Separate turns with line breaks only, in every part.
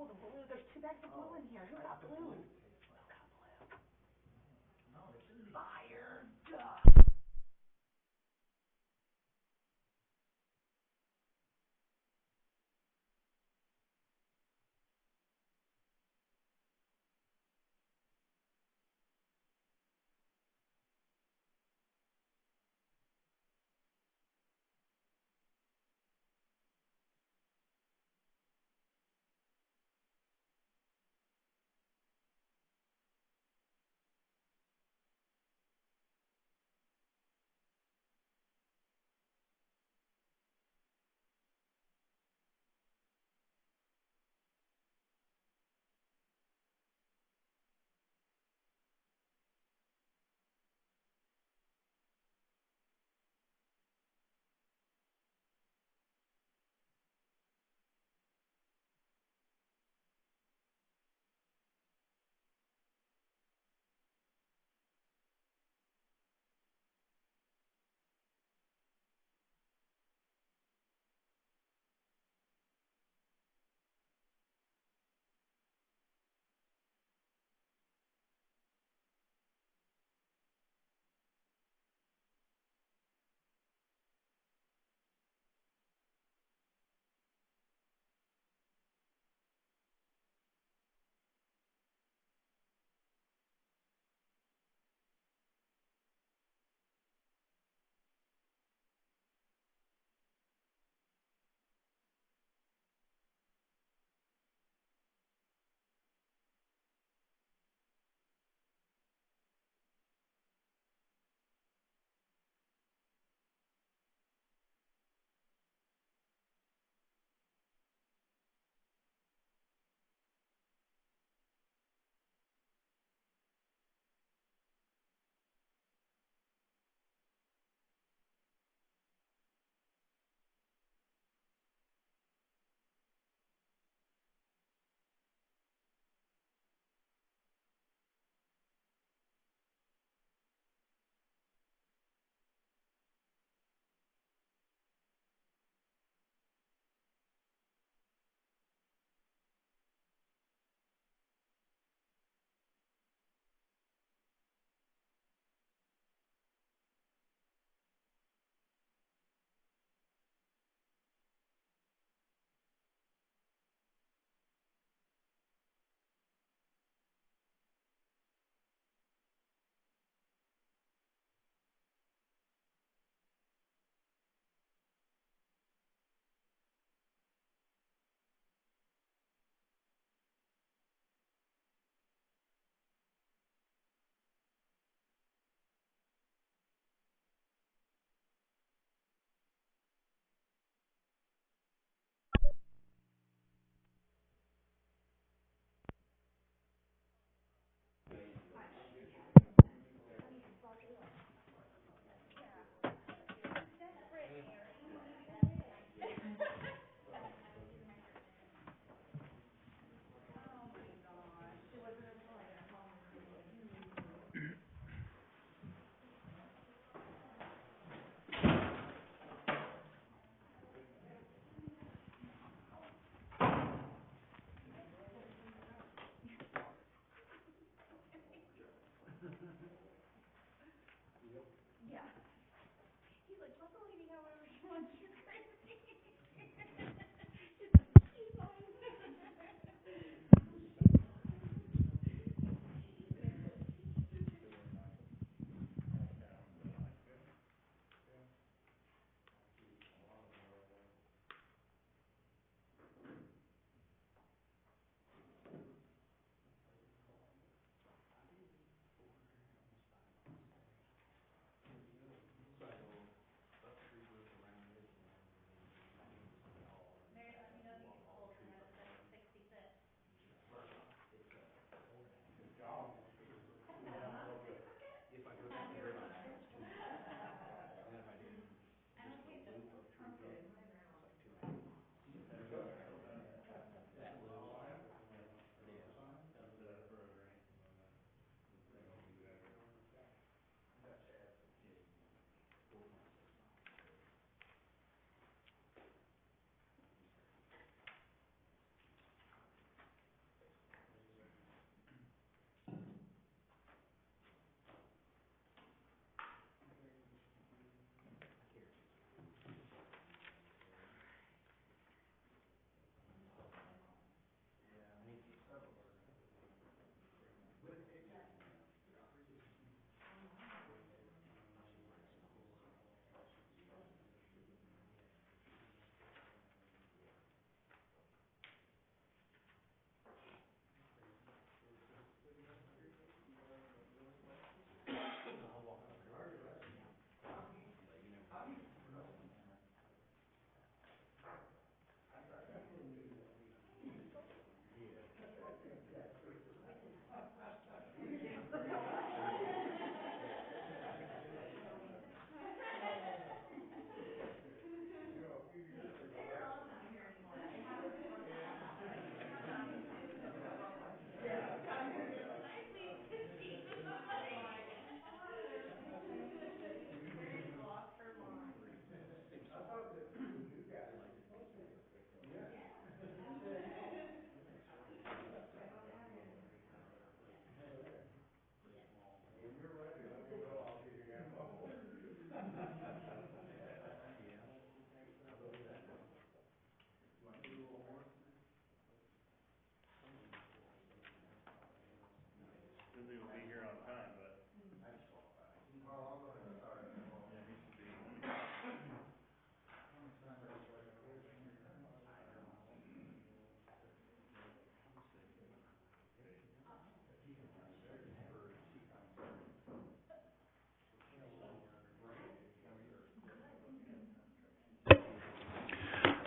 the blue, there's two bags of blue in here, who got blue? Who got blue?
No, there shouldn't be.
Fire, duh.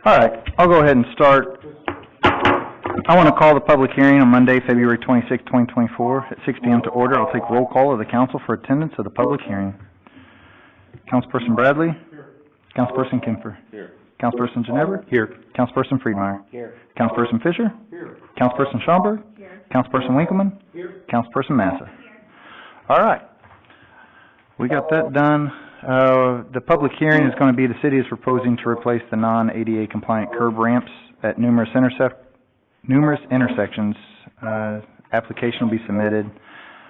All right, I'll go ahead and start. I want to call the public hearing on Monday, February 26, 2024, at 6 p.m. to order. I'll take roll call of the council for attendance of the public hearing. Councilperson Bradley? Here. Councilperson Kemfer?
Here.
Councilperson Ginevra?
Here.
Councilperson Friedmeier?
Here.
Councilperson Fisher?
Here.
Councilperson Schaumburg?
Here.
Councilperson Winkleman?
Here.
Councilperson Massa? All right. We got that done. The public hearing is going to be the city is proposing to replace the non-ADA compliant curb ramps at numerous intersections. Application will be submitted.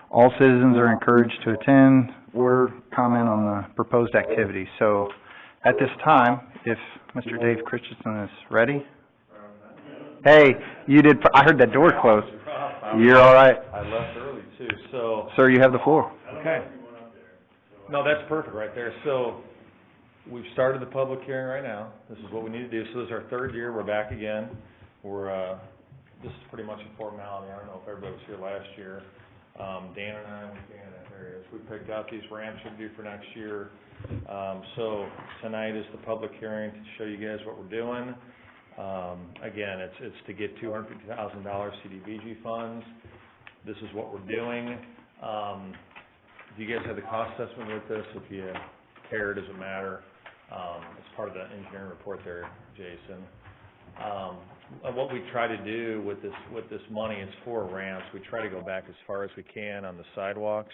All citizens are encouraged to attend or comment on the proposed activity. So at this time, if Mr. Dave Christensen is ready. Hey, you did, I heard that door close. You're all right.
I left early too, so.
Sir, you have the floor.
Okay. No, that's perfect right there. So, we've started the public hearing right now. This is what we need to do. So this is our third year. We're back again. This is pretty much a formality. I don't know if everybody was here last year. Dan and I, we picked out these ramps we're due for next year. So tonight is the public hearing to show you guys what we're doing. Again, it's to get $250,000 CDBG funds. This is what we're doing. Do you guys have the cost estimate with this? If you care, does it matter? It's part of the engineering report there, Jason. What we try to do with this money is for ramps. We try to go back as far as we can on the sidewalks.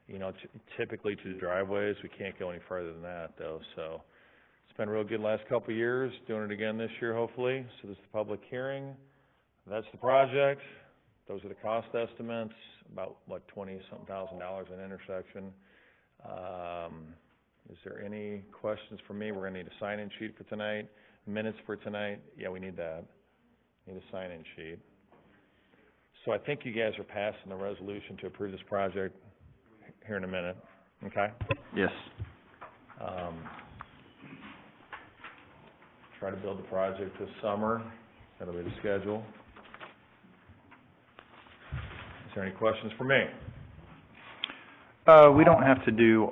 You know, typically to the driveways. We can't go any further than that, though. So it's been real good the last couple of years. Doing it again this year, hopefully. So this is the public hearing. That's the project. Those are the cost estimates. About what, $20-something thousand an intersection. Is there any questions for me? We're gonna need a sign-in sheet for tonight. Minutes for tonight. Yeah, we need that. Need a sign-in sheet. So I think you guys are passing the resolution to approve this project here in a minute. Okay?
Yes.
Try to build the project this summer. That'll be the schedule. Is there any questions for me?
We don't have to do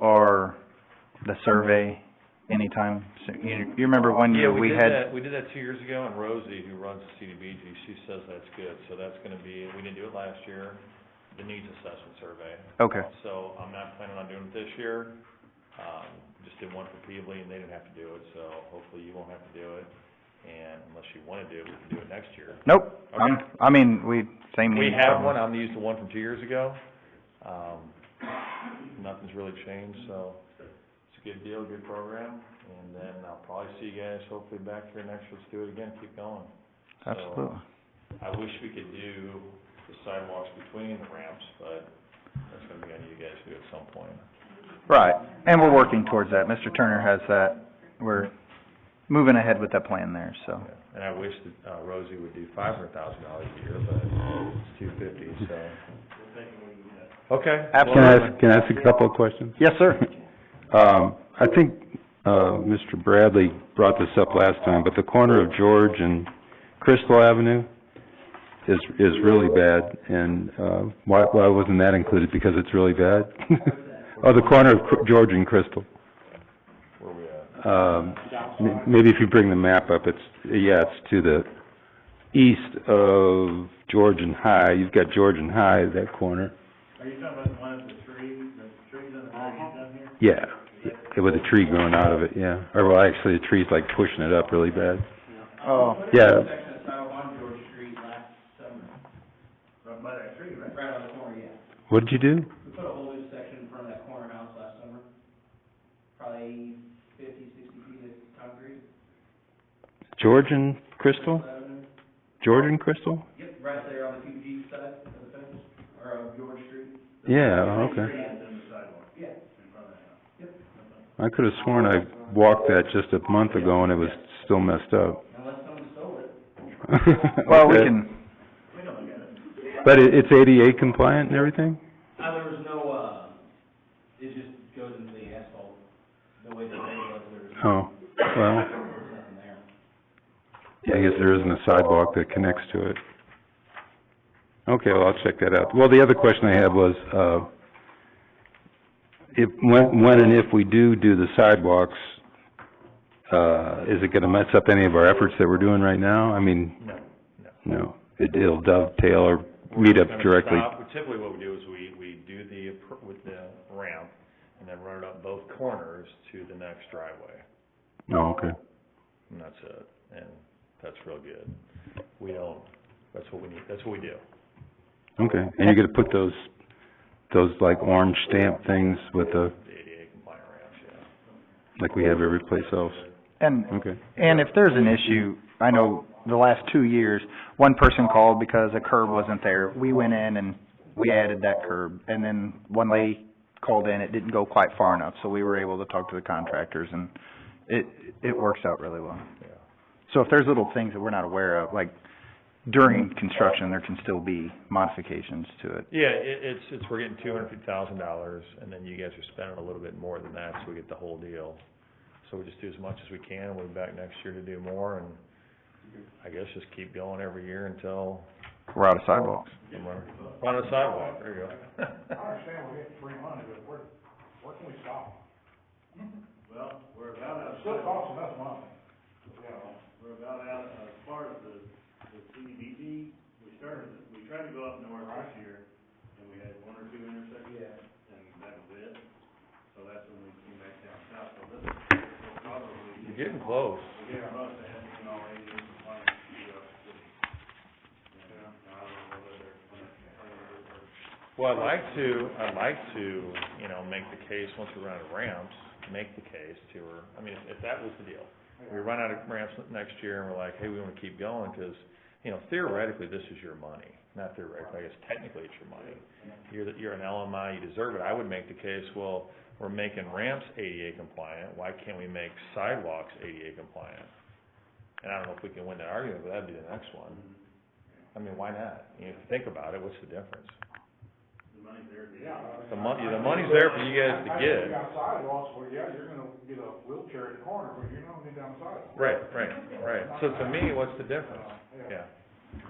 the survey anytime soon. You remember one year we had...
We did that 2 years ago, and Rosie, who runs the CDBG, she says that's good. So that's gonna be, we didn't do it last year, the needs assessment survey.
Okay.
So I'm not planning on doing it this year. Just did one for Peebly, and they didn't have to do it, so hopefully you won't have to do it. And unless you wanna do it, we can do it next year.
Nope.
Okay.
We
have one. I'm used to one from 2 years ago. Nothing's really changed, so it's a good deal, good program. And then I'll probably see you guys hopefully back here next year. Let's do it again, keep going.
Absolutely.
So, I wish we could do the sidewalks between the ramps, but that's gonna be on you guys to do at some point.
Right, and we're working towards that. Mr. Turner has that. We're moving ahead with that plan there, so.
Yeah. And I wish that, Rosie would do $500,000 a year, but it's $250, so. Okay.
Absolutely.
Can I ask a couple of questions?
Yes, sir.
I think, Mr. Bradley brought this up last time, but the corner of George and Crystal Avenue is really bad, and, why wasn't that included? Because it's really bad? Oh, the corner of George and Crystal.
Where we at?
Maybe if you bring the map up, it's to the east of George and High. You've got George and High, that corner.
Are you talking about the one with the trees on the down here?
Yeah, with a tree growing out of it, yeah. Or, well, actually, the tree's like pushing it up really bad.
Oh.
Yeah.
Section of sidewalk on George Street last summer. Right by that tree, right? Right on the corner, yeah.
What did you do?
We put a whole new section in front of that corner house last summer. Probably 50, 60 feet of concrete.
George and Crystal?
Avenue.
George and Crystal?
Yep, right there on the QG side of the fence, or George Street.
Yeah, okay.
Yeah.
I could have sworn I walked that just a month ago and it was still messed up.
Unless someone stole it.
Well, we
Okay.
can,
We don't look at it.
But it's ADA compliant and everything?
There was no, it just goes into the asphalt, the way the road was, there's
Oh, well,
nothing there.
yeah, I guess there isn't a sidewalk that connects to it. Okay, well, I'll check that out. Well, the other question I had was, when and if we do the sidewalks, is it gonna mess up any of our efforts that we're doing right now? I mean,
No.
no, it'll dovetail or meet up
Gonna
directly.
stop. Typically what we do is we do with the ramp and then run it up both corners to the next driveway.
Oh, okay.
And that's it. And that's real good. We don't, that's what we need, that's what we do.
Okay, and you're gonna put those like orange stamp things with the,
The ADA compliant ramps, yeah.
like we have every place else?
And,
Okay.
and if there's an issue, I know the last 2 years, one person called because a curb wasn't there. We went in and we added that curb, and then one lady called in, it didn't go quite far enough, so we were able to talk to the contractors, and it works out really well.
Yeah.
So if there's little things that we're not aware of, like during construction, there can still be modifications to it.
Yeah, it's, we're getting $250,000 and then you guys are spending a little bit more than that, so we get the whole deal. So we just do as much as we can, and we'll be back next year to do more, and I guess just keep going every year until
We're out of sidewalks.
we're on a sidewalk, there you go.
I understand we're getting free money, but where can we stop?
Well, we're about out,
It still costs enough money, you know.
we're about out, as far as the CDBG, we tried to go up north this year, and we had 1 or 2 intersections.
Yeah.
And that was it, so that's when we came back down south, so this will probably.
You're getting close.
We're getting close to having, you know, 80 compliant, I don't know whether they're gonna.
Well, I'd like to, you know, make the case, once we run out of ramps, make the case to her, I mean, if that was the deal. We run out of ramps next year and we're like, hey, we wanna keep going, cause, you know, theoretically, this is your money. Not theoretically, I guess technically it's your money. You're an LMI, you deserve it. I would make the case, well, we're making ramps ADA compliant, why can't we make sidewalks ADA compliant? And I don't know if we can win that argument, but that'd be the next one. I mean, why not? You know, if you think about it, what's the difference?
The money's there.
The money's there for you guys to
I
get.
think you got sidewalks, well, yeah, you're gonna get a wheelchair at the corner, but you're not gonna get down the sidewalk.
Right. So to me, what's the difference? Yeah.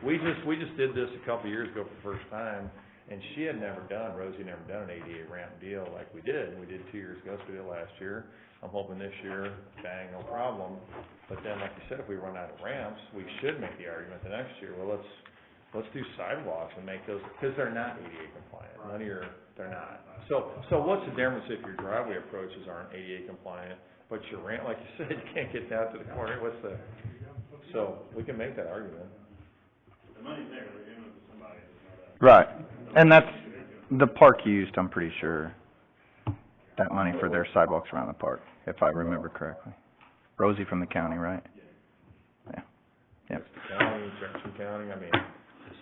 We just did this a couple of years ago for the first time, and Rosie had never done an ADA ramp deal like we did. We did 2 years ago, so we did it last year. I'm hoping this year, bang, no problem. But then, like you said, if we run out of ramps, we should make the argument the next year, well, let's do sidewalks and make those, because they're not ADA compliant. They're not. So what's the difference if your driveway approaches aren't ADA compliant, but your ramp, like you said, you can't get down to the corner, so we can make that argument.
The money's there, they're giving it to somebody, there's no doubt.
Right, and that's, the park used, I'm pretty sure, that money for their sidewalks around the park, if I remember correctly. Rosie from the county, right? Yeah. Yep.
County, Jefferson County, I mean,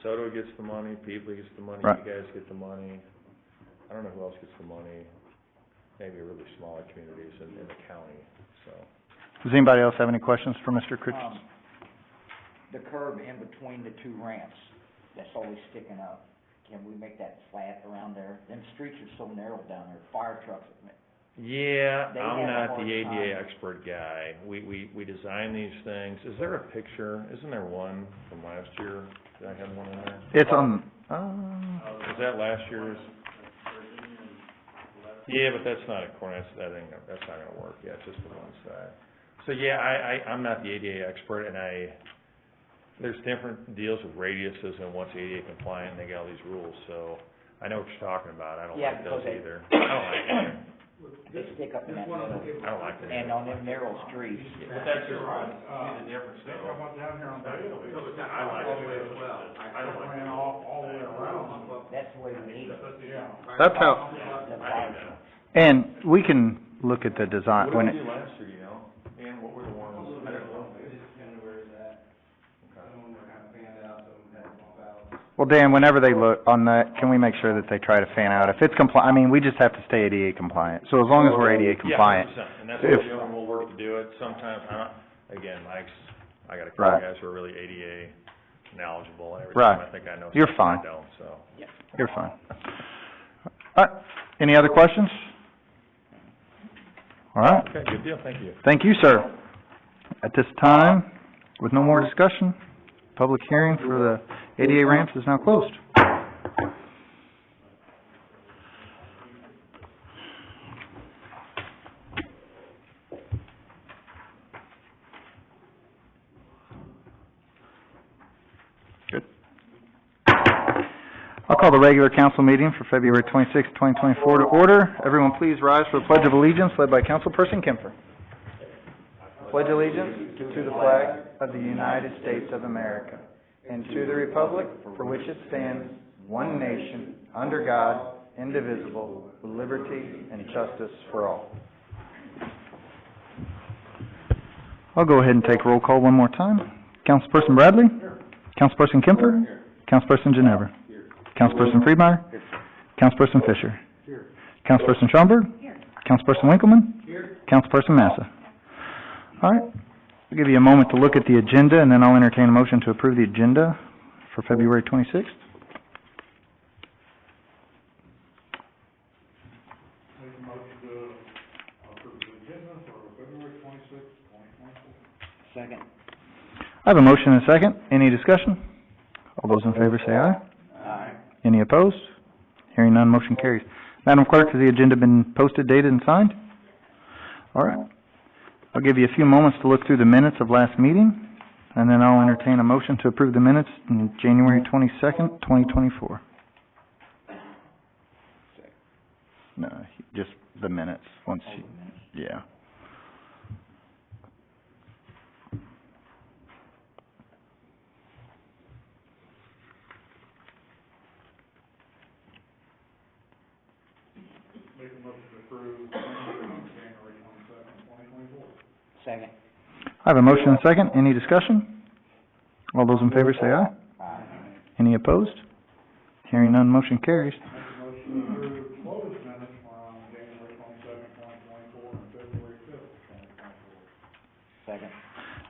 DeSoto gets the money, Peebly gets the money,
Right.
you guys get the money. I don't know who else gets the money, maybe really smaller communities in the county, so.
Does anybody else have any questions for Mr. Christensen?
The curb in between the 2 ramps, that's always sticking up. Can we make that flat around there? Them streets are so narrow down there, fire trucks.
Yeah,
They
I'm
have a
not the
hard
ADA
time.
expert guy. We design these things. Is there a picture? Isn't there one from last year? Did I have one in there?
It's on,
Is that last year's? Yeah, but that's not a corner, that's not gonna work. Yeah, it's just the one side. So yeah, I'm not the ADA expert, and there's different deals with radiuses and what's ADA compliant, and they got all these rules, so I know what you're talking about. I don't
Yeah,
like those
because they-
either. I don't like it.
They stick up in that middle.
I don't like that.
And on them narrow streets.
But that's just, see the difference
I think I
though.
went down here on Bailey.
I like it as well. I don't like
Ran
it.
all the way around.
That's the way we need it.
Yeah.
that's how,
The
I
fire
hate that.
and we can look at the design,
What
when
did
it,
we do last year, you know? And what were the ones? I don't know.
well, Dan, whenever they look on that, can we make sure that they try to fan out? If it's I mean, we just have to stay ADA compliant. So as long as we're ADA compliant,
Yeah, 100%, and that's what
if-
we're doing, and we'll work to do it. Sometimes, again, I got a couple
Right.
guys who are really ADA knowledgeable, and every
Right.
time I think I know
You're
something, I
fine.
don't, so.
you're fine. All right, any other questions? All right,
Okay, good deal, thank you.
thank you, sir. At this time, with no more discussion, public hearing for the ADA ramps is now closed. I'll call the regular council meeting for February 26, 2024 to order. Everyone please rise for the Pledge of Allegiance led by Councilperson Kemfer. Pledge allegiance to the flag of the United States of America and to the republic for which it stands, one nation, under God, indivisible, with liberty and justice for all. I'll go ahead and take roll call one more time. Councilperson Bradley? Councilperson Kemfer? Councilperson Ginevra? Councilperson Friedmeier? Councilperson Fisher? Councilperson Schaumburg? Councilperson Winkleman? Councilperson Massa? All right. I'll give you a moment to look at the agenda, and then I'll entertain a motion to approve the agenda for February 26th.
Make a motion to approve the agenda for February 26th, 2024.
Second.
I have a motion and a second. Any discussion? All those in favor say aye.
Aye.
Any opposed? Hearing none, motion carries. Madam Clerk, has the agenda been posted, dated, and signed? All right. I'll give you a few moments to look through the minutes of last meeting, and then I'll entertain a motion to approve the minutes on January 22nd, 2024. No, just the minutes, once you, yeah.
Make a motion to approve January 22nd, 2024.
Second.
I have a motion and a second. Any discussion? All those in favor say aye.
Aye.
Any opposed? Hearing none, motion carries.
Make a motion to approve closed minutes from January 22nd, 2024 and February 5th, 2024.
Second.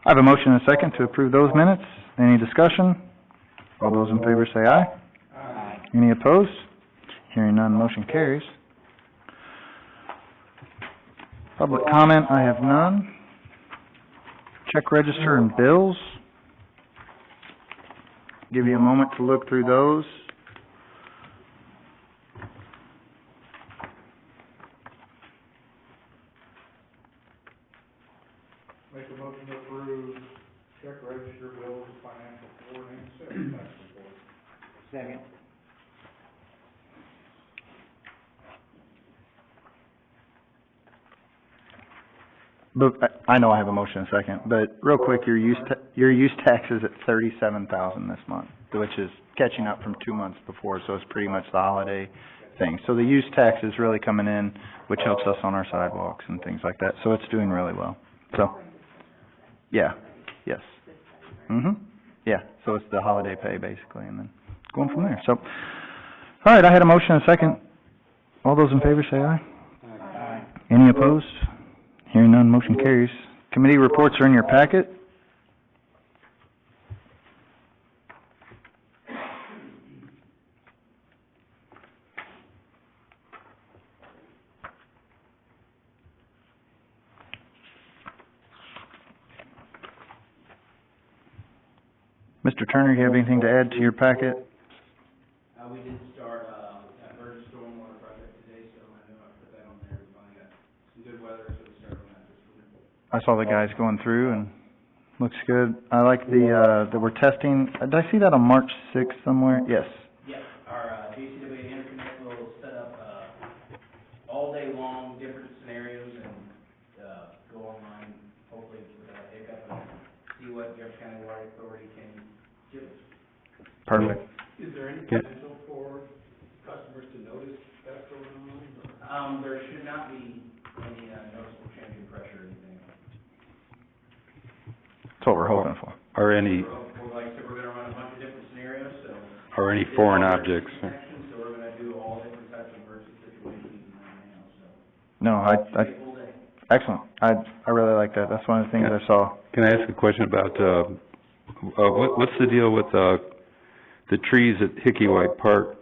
I have a motion and a second to approve those minutes. Any discussion? All those in favor say aye.
Aye.
Any opposed? Hearing none, motion carries. Public comment, I have none. Check register and bills. Give you a moment to look through those.
Make a motion to approve check register bills, financial report, and sales tax report.
Second.
But I know I have a motion and a second, but real quick, your use tax is at $37,000 this month, which is catching up from 2 months before, so it's pretty much the holiday thing. So the use tax is really coming in, which helps us on our sidewalks and things like that, so it's doing really well. So, yeah, yes. Yeah, so it's the holiday pay basically, and then going from there, so. All right, I had a motion and a second. All those in favor say aye.
Aye.
Any opposed? Hearing none, motion carries. Committee reports are in your packet. Mr. Turner, you have anything to add to your packet?
We did start, that Burgess stormwater project today, so I know I put that on there. We finally got some good weather, so we started on that this week.
I saw the guys going through and looks good. I like that we're testing, did I see that on March 6th somewhere? Yes.
Yes, our, JCWA Interconnect will set up, all day long, different scenarios and, go online, hopefully without a hiccup, and see what Jefferson County Water Authority can give us.
Perfect.
Is there any
Good.
potential for customers to notice that going on?
There should not be any, noticeable change in pressure or anything.
That's what we're hoping for.
Are any,
We're, like I said, we're gonna run a bunch of different scenarios, so.
are any foreign objects?
So we're gonna do all different types of emergency situations and everything else, so.
No,
Full day.
excellent. I really like that. That's one of the things I saw.
Can I ask a question about, what's the deal with, the trees at Hickey White Park?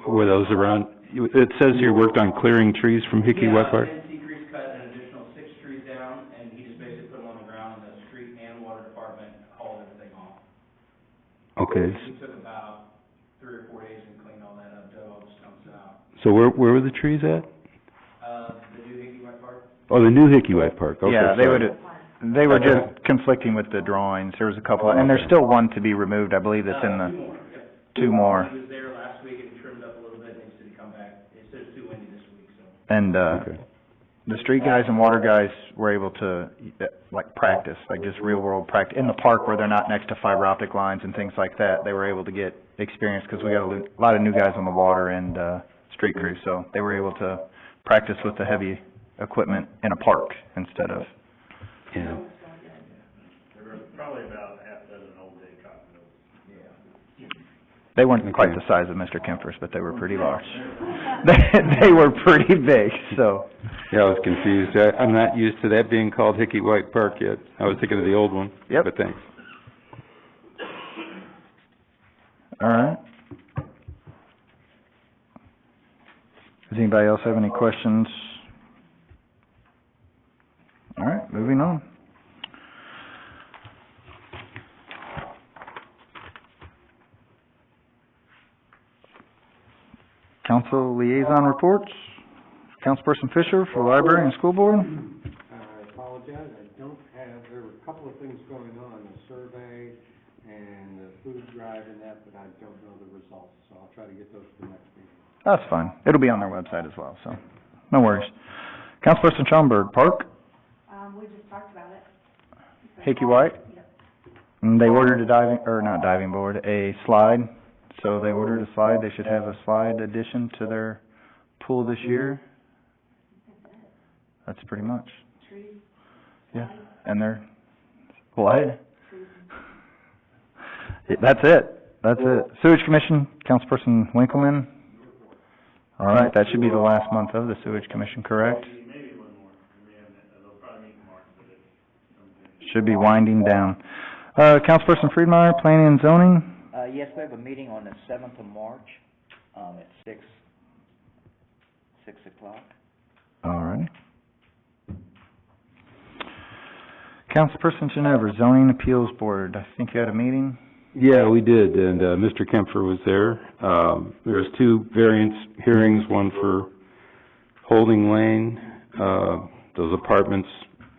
Were those around, it says here worked on clearing trees from Hickey White Park?
Yeah, Seacrest cut an additional 6 trees down, and he just basically put them on the ground, and the street and water department hauled everything off.
Okay,
He took about 3 or 4 days and cleaned all that up, dug all the stumps out.
so where were the trees at?
The new Hickey White Park?
Oh, the new Hickey White Park, okay,
Yeah, they
sorry.
they were just conflicting with the drawings. There was a couple, and there's still one to be removed, I believe, that's in the, 2 more.
He was there last
And,
Okay.
the street guys and water guys were able to, like, practice, like just real-world practice, in the park where they're not next to fiber optic lines and things like that. They were able to get experience, because we got a lot of new guys on the water and, street crew, so they were able to practice with the heavy equipment in a park instead of,
Yeah.
There were probably about a half dozen old day cocktails.
they weren't quite the size of Mr. Kemfer's, but they were pretty large. They were pretty big, so.
Yeah, I was confused. I'm not used to that being called Hickey White Park yet. I was thinking of the old one.
Yep.
But thanks.
All right. Does anybody else have any questions? All right, moving on. Council liaison reports. Councilperson Fisher for library and school board.
I apologize, I don't have, there were a couple of things going on, the survey and the food drive and that, but I don't know the results, so I'll try to get those for the next meeting.
That's fine. It'll be on their website as well, so no worries. Councilperson Schaumburg, Park,
We just talked about it.
Hickey White.
Yep.
And they ordered a diving, or not diving board, a slide. So they ordered a slide. They should have a slide addition to their pool this year. That's pretty much.
Trees.
Yeah, and they're, what? That's it. That's it. Sewage Commission, Councilperson Winkleman. All right, that should be the last month of the Sewage Commission, correct?
Maybe one more, we haven't, they'll probably meet in March, but it's something.
Should be winding down. Councilperson Friedmeier, Planning and Zoning.
Yes, we have a meeting on the 7th of March, at 6 o'clock.
All right. Councilperson Ginevra, Zoning Appeals Board. I think you had a meeting?
Yeah, we did, and, Mr. Kempfer was there. There was two variance hearings, one for Holding Lane, those apartments,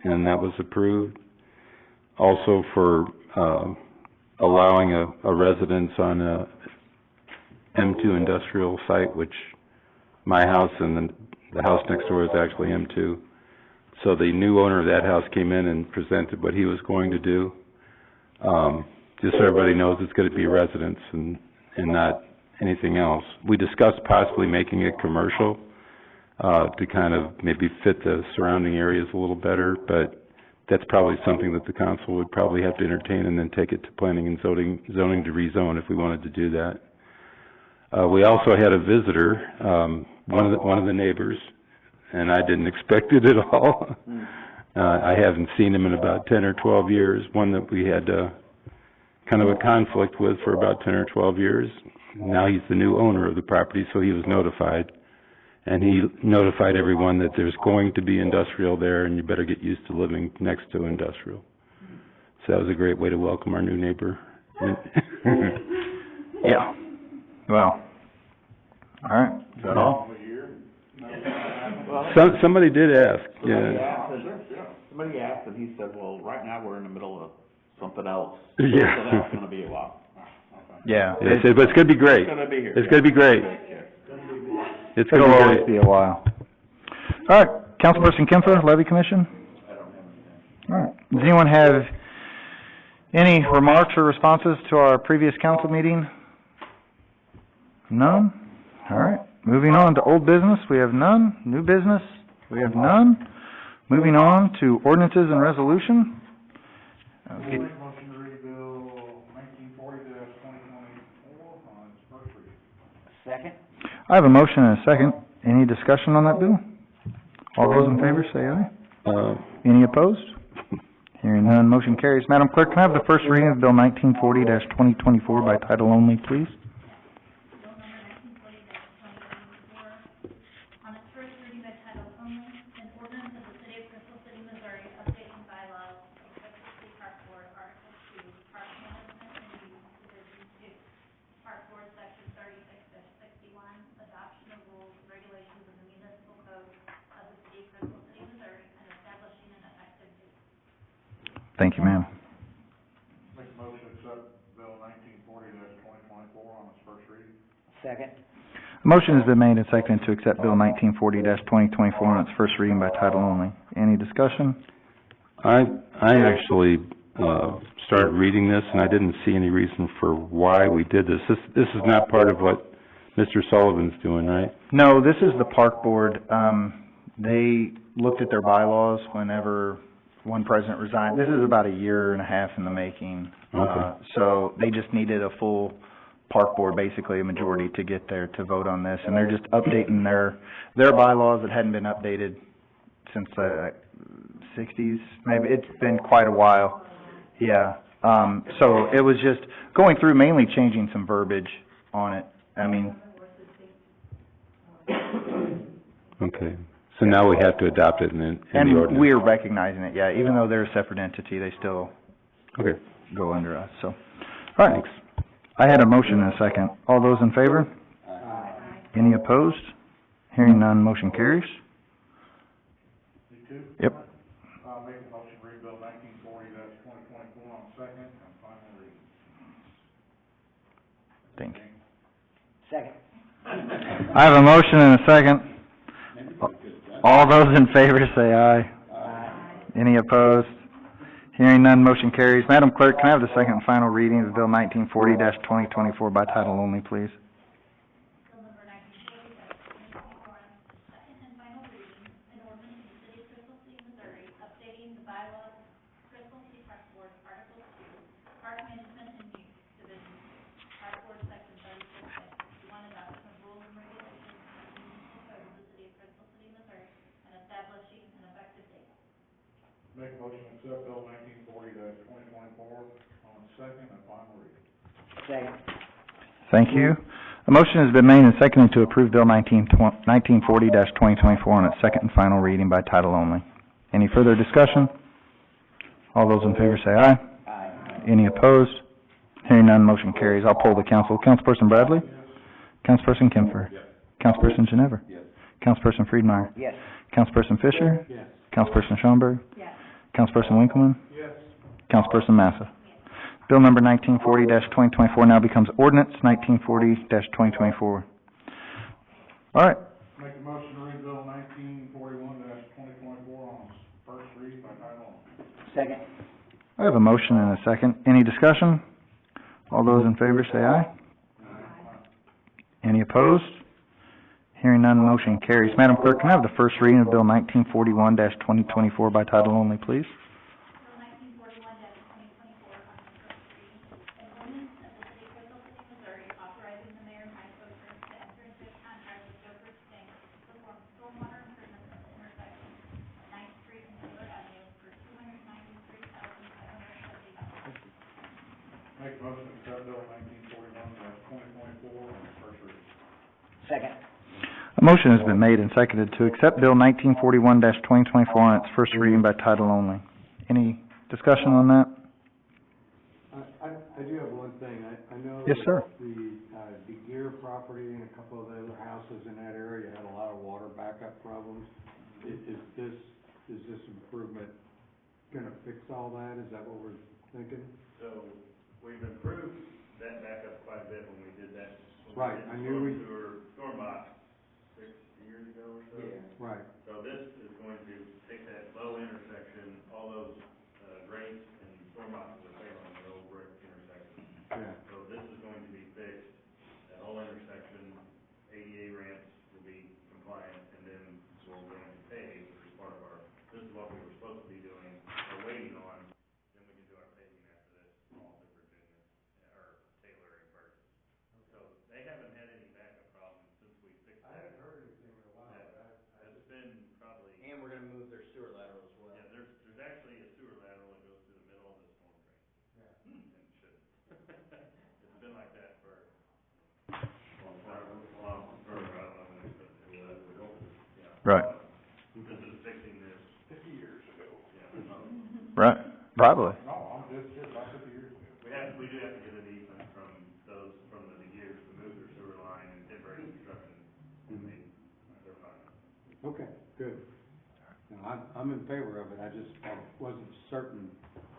and that was approved. Also for, allowing a residence on a M2 industrial site, which my house and the house next door is actually M2. So the new owner of that house came in and presented what he was going to do. Just so everybody knows, it's gonna be residence and not anything else. We discussed possibly making it commercial, to kind of maybe fit the surrounding areas a little better, but that's probably something that the council would probably have to entertain and then take it to planning and zoning to rezone if we wanted to do that. We also had a visitor, one of the neighbors, and I didn't expect it at all. I haven't seen him in about 10 or 12 years, one that we had, kind of a conflict with for about 10 or 12 years. Now he's the new owner of the property, so he was notified. And he notified everyone that there's going to be industrial there and you better get used to living next to industrial. So that was a great way to welcome our new neighbor.
Yeah. Well, all right. Is that all?
Somebody did ask, yeah.
Somebody asked, and he said, well, right now we're in the middle of something else.
Yeah.
So that's gonna be a while.
Yeah.
Yeah, but it's gonna be great.
It's gonna be here.
It's gonna be great. It's gonna
It'll
be
always
great.
be a while. All right, Councilperson Kemfer, Levy Commission. All right. Does anyone have any remarks or responses to our previous council meeting? None? All right. Moving on to old business, we have none. New business, we have none. Moving on to ordinances and resolution.
Make motion to read bill 1940-2024 on its first reading.
Second?
I have a motion and a second. Any discussion on that bill? All those in favor say aye. Any opposed? Hearing none, motion carries. Madam Clerk, can I have the first reading of bill 1940-2024 by title only, please?
On its first reading by title only, an ordinance of the City of Crystal City, Missouri, updating bylaws of the Crystal City Park Board, Article 2, Park Management and Use, Division 2, Park Board, Section 36-61, adoption of rules and regulations of the municipal code of the City of Crystal City, Missouri, and establishing an effective date.
Thank you, ma'am.
Make motion to accept bill 1940-2024 on its first reading.
Second?
I Motion has been made and seconded to accept Bill 1940-2024 on its first reading by title only. Any discussion?
I actually, started reading this, and I didn't see any reason for why we did this. This is not part of what Mr. Sullivan's doing, right?
No, this is the park board. They looked at their bylaws whenever one president resigned. This is about a year and a half in the making.
Okay.
So they just needed a full park board, basically a majority, to get there to vote on this. And they're just updating their bylaws that hadn't been updated since the sixties, maybe. It's been quite a while. Yeah. So it was just going through, mainly changing some verbiage on it. I mean,
Okay. So now we have to adopt it in the
and
ordinance?
we're recognizing it, yeah. Even though they're a separate entity, they still
Okay.
go under us, so. All right. I had a motion and a second. All those in favor? Any opposed? Hearing none, motion carries.
Me too?
Yep.
Make a motion to read Bill 1940-2024 on second and final reading.
Thank you.
Second.
I have a motion and a second. All those in favor say aye. Any opposed? Hearing none, motion carries. Madam Clerk, can I have the second and final reading of Bill 1940-2024 by title only, please?
Bill number 1940-2024 on second and final reading, an ordinance of the city of Crystal City, Missouri, updating the bylaws, Crystal City Park Board, Article 2, Park Management and Use, Division 2, Park Board, Section 36.61, adoption of rules and regulations of the municipal code of the city of Crystal City, Missouri, and establishing an effective date.
Make a motion to accept Bill 1940-2024 on second and final reading.
Second.
Thank you. A motion has been made and seconded to approve Bill 1940-2024 on its second and final reading by title only. Any further discussion? All those in favor say aye.
Aye.
Any opposed? Hearing none, motion carries. I'll poll the council. Councilperson Bradley? Councilperson Kemfer? Councilperson Ginever? Councilperson Friedmeier?
Yes.
Councilperson Fisher?
Yes.
Councilperson Schoenberg?
Yes.
Councilperson Winkleman?
Yes.
Councilperson Massa? Bill number 1940-2024 now becomes ordinance 1940-2024. All right.
Make a motion to read Bill 1941-2024 on first reading by title only.
Second.
I have a motion and a second. Any discussion? All those in favor say aye. Any opposed? Hearing none, motion carries. Madam Clerk, can I have the first reading of Bill 1941-2024 by title only, please?
Bill 1941-2024 on its first reading, an ordinance of the city of Crystal City, Missouri, authorizing the mayor and vice president to enter into a contract with Workers Inc. to perform stormwater improvements at the intersection of Ninth Street and Taylor Avenue for $293,570.
Make a motion to accept Bill 1941-2024 on first reading.
Second.
A motion has been made and seconded to accept Bill 1941-2024 on its first reading by title only. Any discussion on that?
I do have one thing. I know
Yes, sir.
the DeGear property and a couple of the other houses in that area had a lot of water backup problems. Is this improvement gonna fix all that? Is that what we're thinking?
So, we've improved that backup quite a bit when we did that.
Right, I knew we-
Storm box 6 years ago or so.
Right.
So this is going to take that low intersection, all those, grates and storm boxes are failing, the old brick intersection.
Yeah.
So this is going to be fixed, that whole intersection, ADA ramps will be compliant, and then we're going to pave as part of our, this is what we were supposed to be doing, or waiting on, then we can do our paving after this, all to Virginia, or Taylor and Burke. So they haven't had any backup problems since we fixed that.
I haven't heard anything in a while.
It's been probably,
And we're gonna move their sewer lateral as well.
yeah, there's actually a sewer lateral that goes through the middle of the storm drain.
Yeah.
And it shouldn't. It's been like that for a long time, for, I don't know when they put it, yeah.
Right.
This is fixing this
50 years ago.
Yeah.
Right. Probably.
No, I'm just about 50 years ago.
We do have to get an easement from the DeGears to move their sewer line and temporary construction, and they're fine.
Okay, good. No, I'm in favor of it. I wasn't certain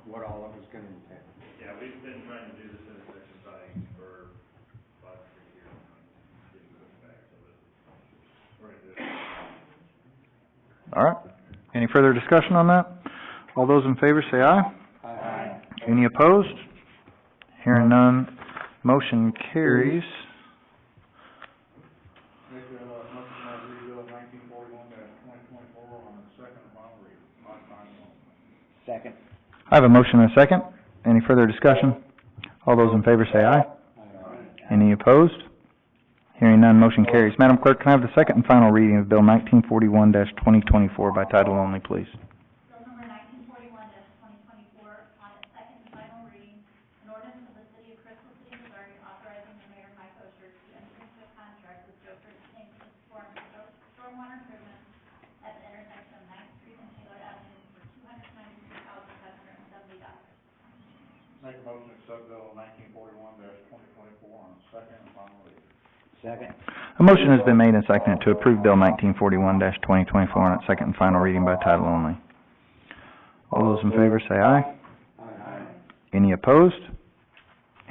what all it was gonna entail.
Yeah, we've been trying to do this intersection probably for 5 or 6 years now, getting pushed back, so
All right. Any further discussion on that? All those in favor say aye.
Aye.
Any opposed? Hearing none, motion carries.
Make a motion to read bill 1941-2024 on its second and final reading, by title only.
Second.
I have a motion and a second. Any further discussion? All those in favor say aye. Any opposed? Hearing none, motion carries. Madam Clerk, can I have the second and final reading of Bill 1941-2024 by title only, please?
Bill number 1941-2024 on its second and final reading, an ordinance of the City of Crystal City, Missouri, authorizing the mayor, Mike Oster, to enter into a contract with Joseph Inc. to perform stormwater improvements at the intersection of Ninth Street and Taylor Avenue for $292,570.
Make a motion to accept bill 1941-2024 on its second and final reading.
Second.
A motion has been made and seconded to approve Bill 1941-2024 on its second and final reading by title only. All those in favor say aye.
Aye.
Any opposed?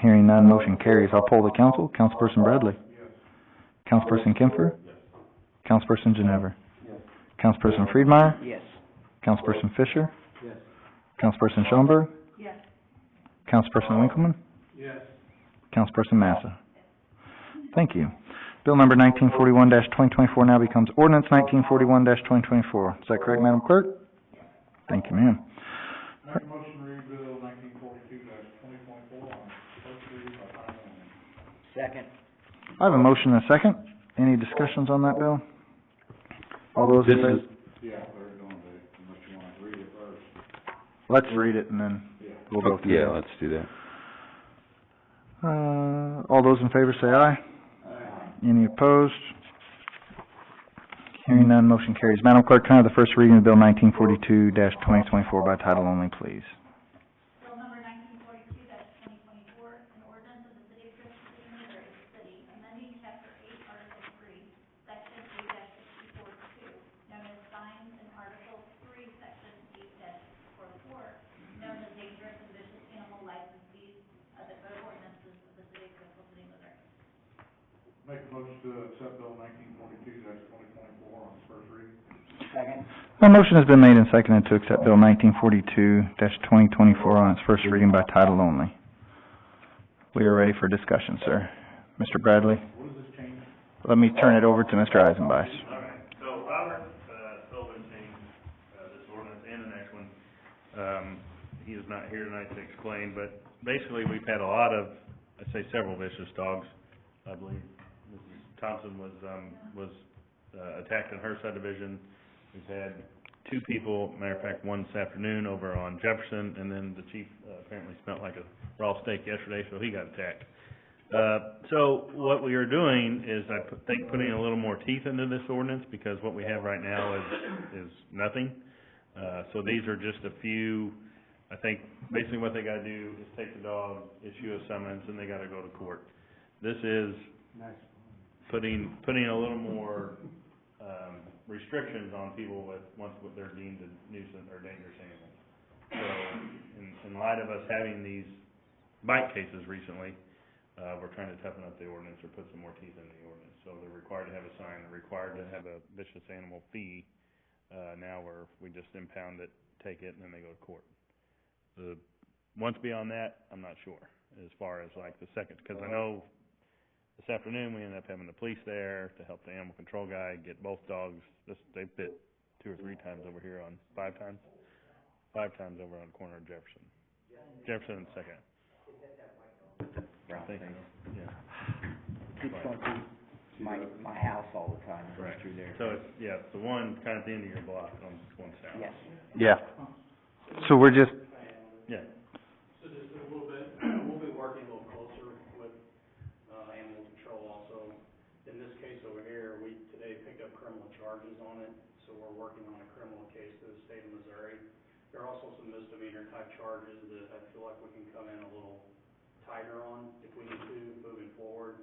Hearing none, motion carries. I'll poll the council. Councilperson Bradley?
Yes.
Councilperson Kempfer? Councilperson Ginever?
Yes.
Councilperson Friedmeier?
Yes.
Councilperson Fisher?
Yes.
Councilperson Schoenberg?
Yes.
Councilperson Winkleman?
Yes.
Councilperson Massa? Thank you. Bill number 1941-2024 now becomes ordinance 1941-2024. Is that correct, Madam Clerk? Thank you, ma'am.
Make a motion to read bill 1942-2024 on its first reading by title only.
Second.
I have a motion and a second. Any discussions on that bill? All those in favor?
Yeah, they're going to, unless you want to read it first.
Let's read it and then we'll go through
Yeah,
it.
let's do that.
All those in favor say aye. Any opposed? Hearing none, motion carries. Madam Clerk, can I have the first reading of Bill 1942-2024 by title only, please?
Bill number 1942-2024, an ordinance of the City of Crystal City, Missouri, the city, amending chapter 8, article 3, section 8-64-2, known as signs, and article 3, section 8-44, known as dangerous and vicious animal licensees of the code of ordinances of the City of Crystal City, Missouri.
Make a motion to accept bill 1942-2024 on its first reading.
Second.
A motion has been made and seconded to accept Bill 1942-2024 on its first reading by title only. We are ready for discussion, sir. Mr. Bradley,
What does this change?
let me turn it over to Mr. Eisenbach.
All right, so Robert, Sullivan changed, this ordinance and the next one. He is not here tonight to explain, but basically, we've had a lot of, I'd say several vicious dogs. I believe Mrs. Thompson was attacked in her subdivision. We've had two people, matter of fact, one this afternoon over on Jefferson, and then the chief apparently smelled like a raw steak yesterday, so he got attacked. So what we are doing is I think putting a little more teeth into this ordinance, because what we have right now is nothing. So these are just a few, I think basically what they gotta do is take the dog, issue a summons, and they gotta go to court. This is
Nice.
putting a little more, restrictions on people once they're deemed a nuisance or dangerous animal. So, in light of us having these bite cases recently, we're trying to toughen up the ordinance or put some more teeth in the ordinance. So they're required to have a sign, they're required to have a vicious animal fee, now we just impound it, take it, and then they go to court. Once beyond that, I'm not sure, as far as like the second, because I know this afternoon, we ended up having the police there to help the animal control guy get both dogs. They bit 2 or 3 times over here on, 5 times? 5 times over on the corner of Jefferson. Jefferson and Second. I think so, yeah.
Keeps going through my house all the time, it goes
Right.
through there.
So it's, yeah, it's the one kind of at the end of your block on one south.
Yes.
Yeah. So we're just,
Yeah.
So just a little bit, we'll be working a little closer with, animal control also. In this case over here, we today picked up criminal charges on it, so we're working on a criminal case to the state of Missouri. There are also some misdemeanor type charges that I feel like we can come in a little tighter on if we need to moving forward,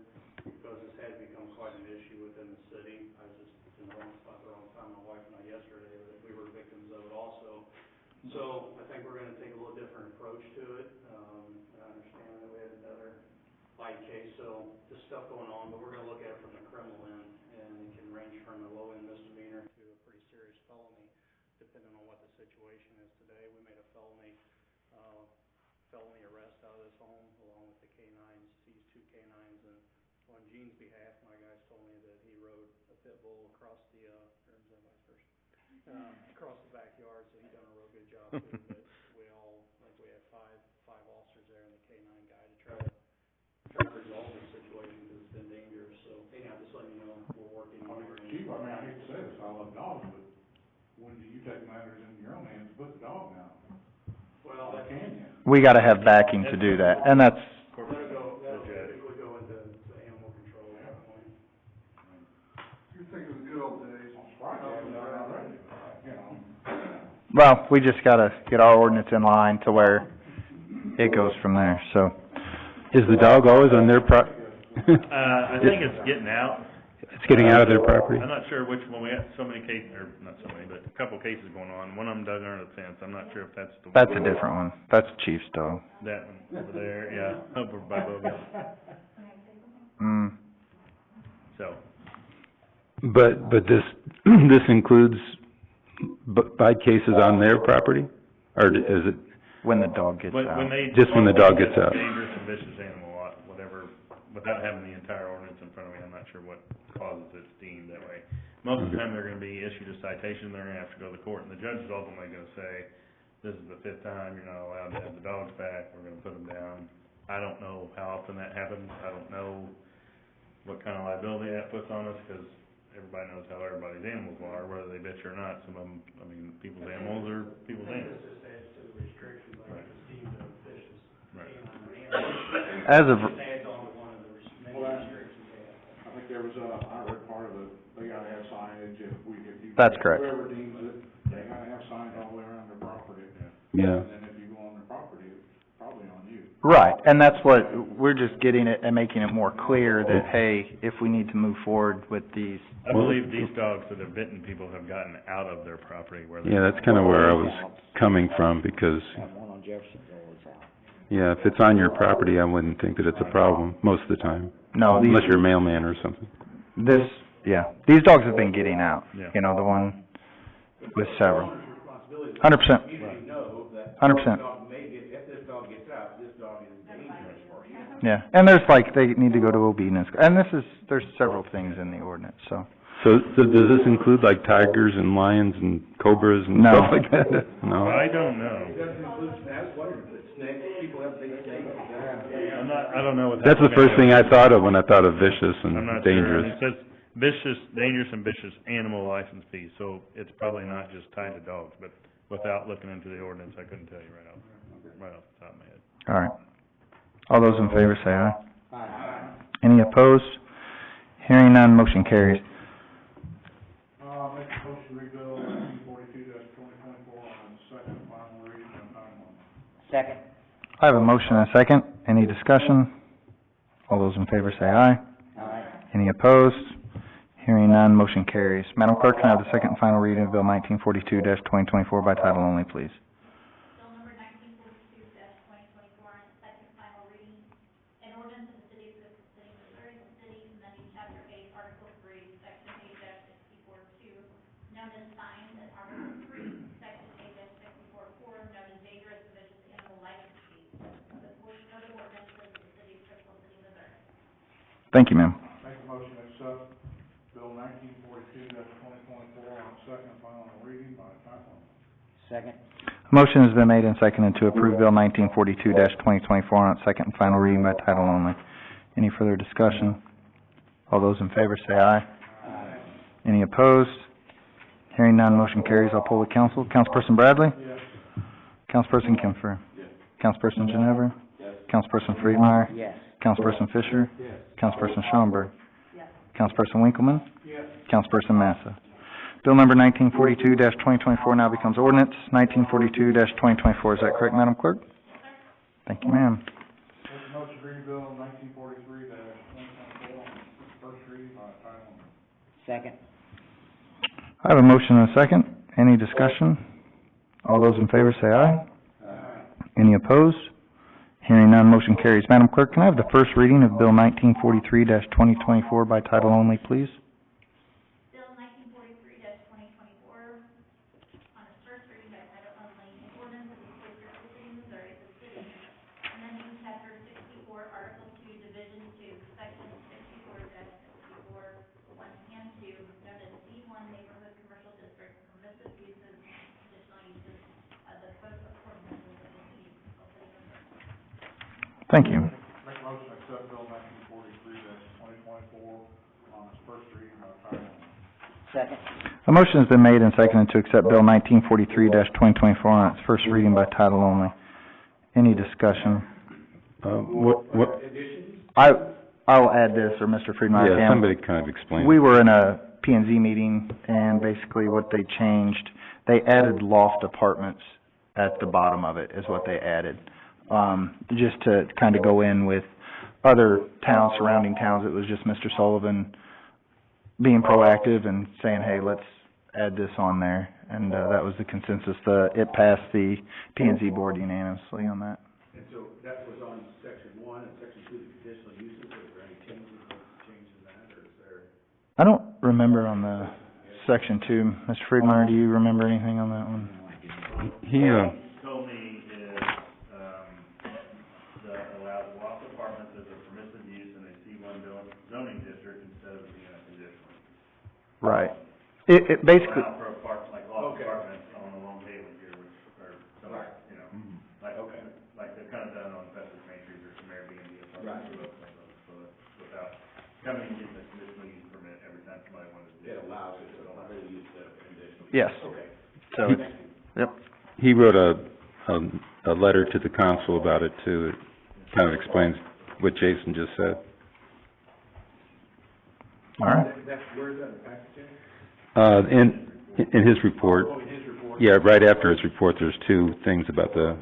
because this has become quite an issue within the city. I was just in the wrong spot the wrong time, my wife and I yesterday, but we were victims of it also. So I think we're gonna take a little different approach to it. I understand that we had another bite case, so there's stuff going on, but we're gonna look at it from the criminal end, and it can range from a low-end misdemeanor to a pretty serious felony. felony arrest out of this home, along with the canines, seized 2 canines, and on Gene's behalf, my guys told me that he rode a pit bull across the, or is that vice versa? Across the backyard, so he done a real good job too, but we all, like, we have five officers there and the canine guy to try to resolve the situation, because it's been dangerous, so, anyhow, just letting you know, we're working on it.
Chief, I mean, I hate to say this, I love dogs, but when do you take matters into your own hands and put the dog down?
Well,
Or can you?
We gotta have backing to do that, and that's,
that'll typically go into animal control at that point.
You're thinking of the good old days. I'm surprised you haven't done it already, you know.
well, we just gotta get our ordinance in line to where it goes from there, so.
Is the dog always on their
I think it's getting out.
It's getting out of their property?
I'm not sure which one, we got so many cases, or not so many, but a couple cases going on. One of them dug under the fence, I'm not sure if that's the one.
That's a different one. That's Chief's dog.
That one over there, yeah, over by Bogus,
Mm.
so.
But this, this includes by cases on their property? Or is it,
When the dog gets
When
out.
they.
Just when the dog gets out.
Dangerous and vicious animal, whatever, without having the entire ordinance in front of me, I'm not sure what causes it's deemed that way. Most of the time, they're gonna be issued a citation, they're gonna have to go to the court, and the judge is ultimately gonna say, this is the 5th time, you're not allowed to have the dogs back, we're gonna put them down. I don't know how often that happens, I don't know what kind of liability that puts on us, 'cause everybody knows how everybody's animals are, whether they bit you or not. Some of them, I mean, people's animals are people's animals.
This just adds to the restrictions, like
Right.
it's deemed a vicious
Right.
canine animal.
As of,
It just adds on to one of the many
Well, that's-
restrictions they have.
I think there was I read part of it, they gotta have signage if you.
That's correct.
Whoever deems it, they gotta have signs all the way around their property.
yeah.
And then if you go on their property, it's probably on you.
right, and that's what, we're just getting it and making it more clear that, hey, if we need to move forward with these,
I believe these dogs that have bitten people have gotten out of their property where they.
Yeah, that's kinda where I was coming from, because,
That one on Jeffersonville is out.
yeah, if it's on your property, I wouldn't think that it's a problem most of the time.
no,
Unless you're a mailman or something.
these dogs have been getting out,
Yeah.
you know, the one with several.
Owner's responsibility.
100%.
Community know that.
100%.
This dog may get, if this dog gets out, this dog is dangerous for you.
Yeah, and there's like, they need to go to obedience, and there's several things in the ordinance, so.
So does this include like tigers and lions and cobras and
No.
stuff like that? No?
I don't know.
It doesn't include snakes, what is it, snakes, people have big snakes.
I don't know what
That's the first thing I thought of when I thought of vicious
I'm
and
not sure.
dangerous.
It says vicious, dangerous and vicious animal license fee, so it's probably not just tied to dogs, but without looking into the ordinance, I couldn't tell you right off the top of my head.
All right. All those in favor say aye. Any opposed? Hearing none, motion carries.
Make a motion to rebuild 1942-2024 on second and final reading and time limit.
Second.
I have a motion and a second. Any discussion? All those in favor say aye.
Aye.
Any opposed? Hearing none, motion carries. Madam Clerk, can I have the second and final reading of Bill 1942-2024 by title only, please?
Bill number 1942-2024 on its second and final reading. An ordinance of the City of Crystal City, Missouri, the city amending Chapter 8, Article 3, Section 8-64-2, known as signs, and Article 3, Section 8-64-4, known as dangerous and vicious animal license fees. The portion of the ordinance of the City of Crystal City, Missouri.
Thank you, ma'am.
Make a motion to accept Bill 1942-2024 on second and final reading by title only.
Second.
Motion has been made and seconded to approve Bill 1942-2024 on its second and final reading by title only. Any further discussion? All those in favor say aye. Any opposed? Hearing none, motion carries. I'll poll the council. Councilperson Bradley?
Yes.
Councilperson Kempfer? Councilperson Ginever? Councilperson Friedmeier?
Yes.
Councilperson Fisher?
Yes.
Councilperson Schoenberg? Councilperson Winkleman?
Yes.
Councilperson Massa? Bill number 1942-2024 now becomes ordinance 1942-2024. Is that correct, Madam Clerk? Thank you, ma'am.
Make a motion to read Bill 1943-2024 on first reading by title only.
Second.
I have a motion and a second. Any discussion? All those in favor say aye. Any opposed? Hearing none, motion carries. Madam Clerk, can I have the first reading of Bill 1943-2024 by title only, please?
Bill 1943-2024 on its first reading by title only, an ordinance of the City of Crystal City, Missouri, the city Article 2, Division 2, Section 64-64, 1 and 2, known as C1 Neighborhood Commercial District, permissive uses, conditional uses of the code of ordinances of the city of Crystal City, Missouri.
Thank you.
Make a motion to accept bill 1943-2024 on its first reading by title only.
Second.
A motion has been made and seconded to accept Bill 1943-2024 on its first reading by title only. Any discussion?
What,
I'll add this, or Mr. Friedman can.
yeah, somebody kind of explained.
We were in a P and Z meeting, and basically what they changed, they added loft apartments at the bottom of it, is what they added. Just to kind of go in with other towns, surrounding towns, it was just Mr. Sullivan being proactive and saying, hey, let's add this on there, and, that was the consensus. It passed the P and Z board unanimously on that.
And so that was on section 1 and section 2, the conditional uses, are there any changes in that, or is there?
I don't remember on the section 2. Mr. Friedmeier, do you remember anything on that one?
He,
Told me is, the allowed loft apartments as a permissive use in a C1 zoning district instead of being a conditional.
Right. It basically,
Allow for apartments, like loft apartments on the Long Haley here, which are, some, you know, like they've kind of done on Festus Main Street or some Airbnb apartments. So without coming and getting a conditional use permit every time somebody wanted to do it.
It allows it, so I really use the conditional.
yes.
Okay.
So it's, yep.
he wrote a letter to the council about it too. It kind of explains what Jason just said.
All right.
Where's that, the package?
In his report,
Oh, in his report?
yeah, right after his report, there's two things about the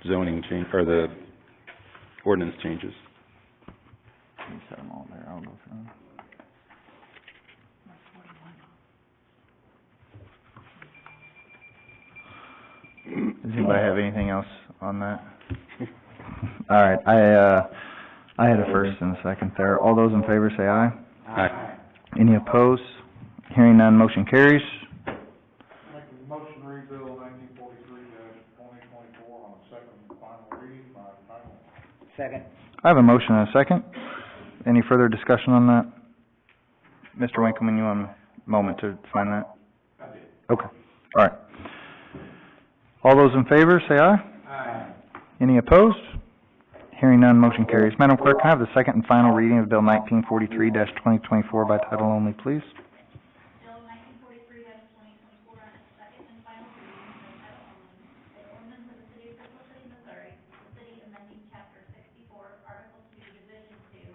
zoning change, or the ordinance changes.
You set them all there, I'll go through them. Does anybody have anything else on that? All right, I had a first and a second there. All those in favor say aye.
Aye.
Any opposed? Hearing none, motion carries.
Make a motion to read bill 1943-2024 on its second and final reading by title only.
Second.
I have a motion and a second. Any further discussion on that? Mr. Winkleman, you want a moment to find that?
I did.
Okay, all right. All those in favor, say aye.
Aye.
Any opposed? Hearing none, motion carries. Madam Clerk, can I have the second and final reading of Bill 1943-2024 by title only, please?
Bill 1943-2024 on its second and final reading by title only, an ordinance of the city of Crystal City, Missouri, the city amending chapter 64, article 2, division 2,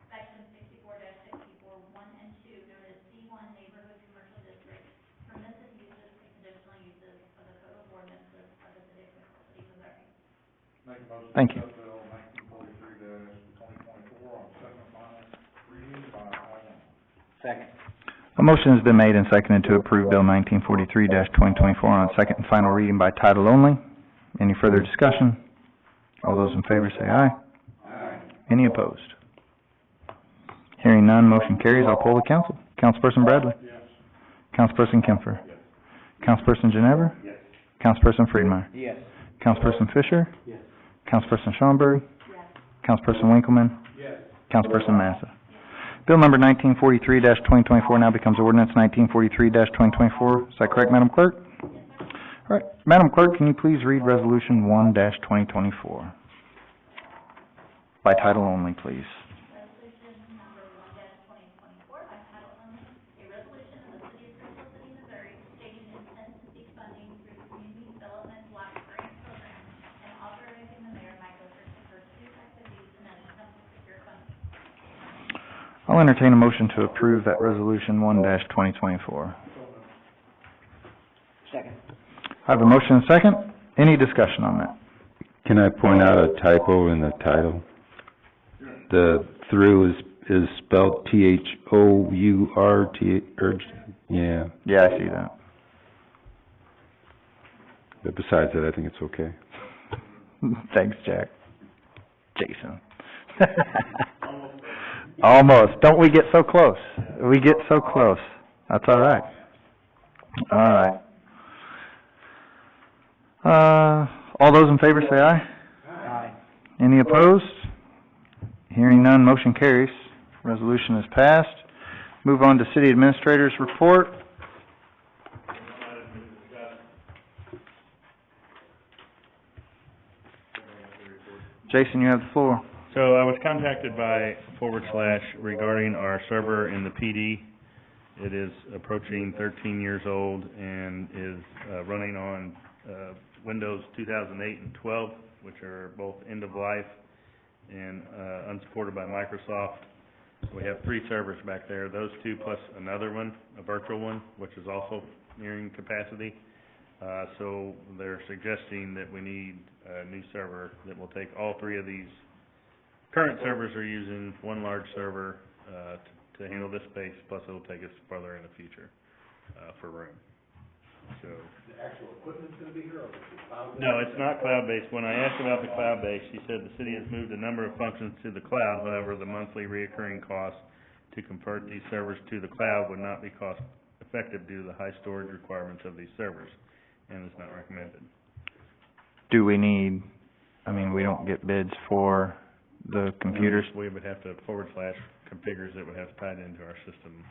section 64-64, 1 and 2, known as C1 Neighborhood Commercial District, permissive uses and conditional uses of the code of ordinances of the city of Crystal City, Missouri.
Make a motion
Thank
to
you.
accept bill 1943-2024 on second and final reading by title only.
Second.
A motion has been made and seconded to approve Bill 1943-2024 on its second and final reading by title only. Any further discussion? All those in favor say aye.
Aye.
Any opposed? Hearing none, motion carries. I'll poll the council. Councilperson Bradley?
Yes.
Councilperson Kempfer? Councilperson Ginever?
Yes.
Councilperson Friedmeier?
Yes.
Councilperson Fisher?
Yes.
Councilperson Schoenberg?
Yes.
Councilperson Winkleman?
Yes.
Councilperson Massa? Bill number 1943-2024 now becomes ordinance 1943-2024. Is that correct, Madam Clerk? All right. Madam Clerk, can you please read Resolution 1-2024? By title only, please.
Resolution number 1-2024 by title only, a resolution of the city of Crystal City, Missouri, stating intent to seek funding through the Community Development Block Grant Program and authorizing the mayor, Michael Fisher, to pursue activities in an attempt to secure funding.
I'll entertain a motion to approve that Resolution 1-2024.
Second.
I have a motion and a second. Any discussion on that?
Can I point out a typo in the title? The through is spelled T-H-O-U-R-T, yeah,
Yeah, I see that.
but besides that, I think it's okay.
Thanks, Jack. Jason. Almost. Don't we get so close? We get so close. That's all right. All right. All those in favor say aye.
Aye.
Any opposed? Hearing none, motion carries. Resolution is passed. Move on to city administrator's report. Jason, you have the floor.
So I was contacted by / regarding our server in the PD. It is approaching 13 years old and is running on Windows 2008 and 12, which are both end of life and unsupported by Microsoft. We have 3 servers back there, those 2 plus another one, a virtual one, which is also nearing capacity. So they're suggesting that we need a new server that will take all 3 of these. Current servers are using one large server to handle this space, plus it'll take us further in the future for room. So
The actual equipment's gonna be here, or is it cloud-based?
no, it's not cloud-based. When I asked about the cloud-based, she said the city has moved a number of functions to the cloud. However, the monthly reoccurring cost to convert these servers to the cloud would not be cost effective due to the high storage requirements of these servers, and is not recommended.
Do we need, we don't get bids for the computers?
We would have to / configures that would have to tie it into our system.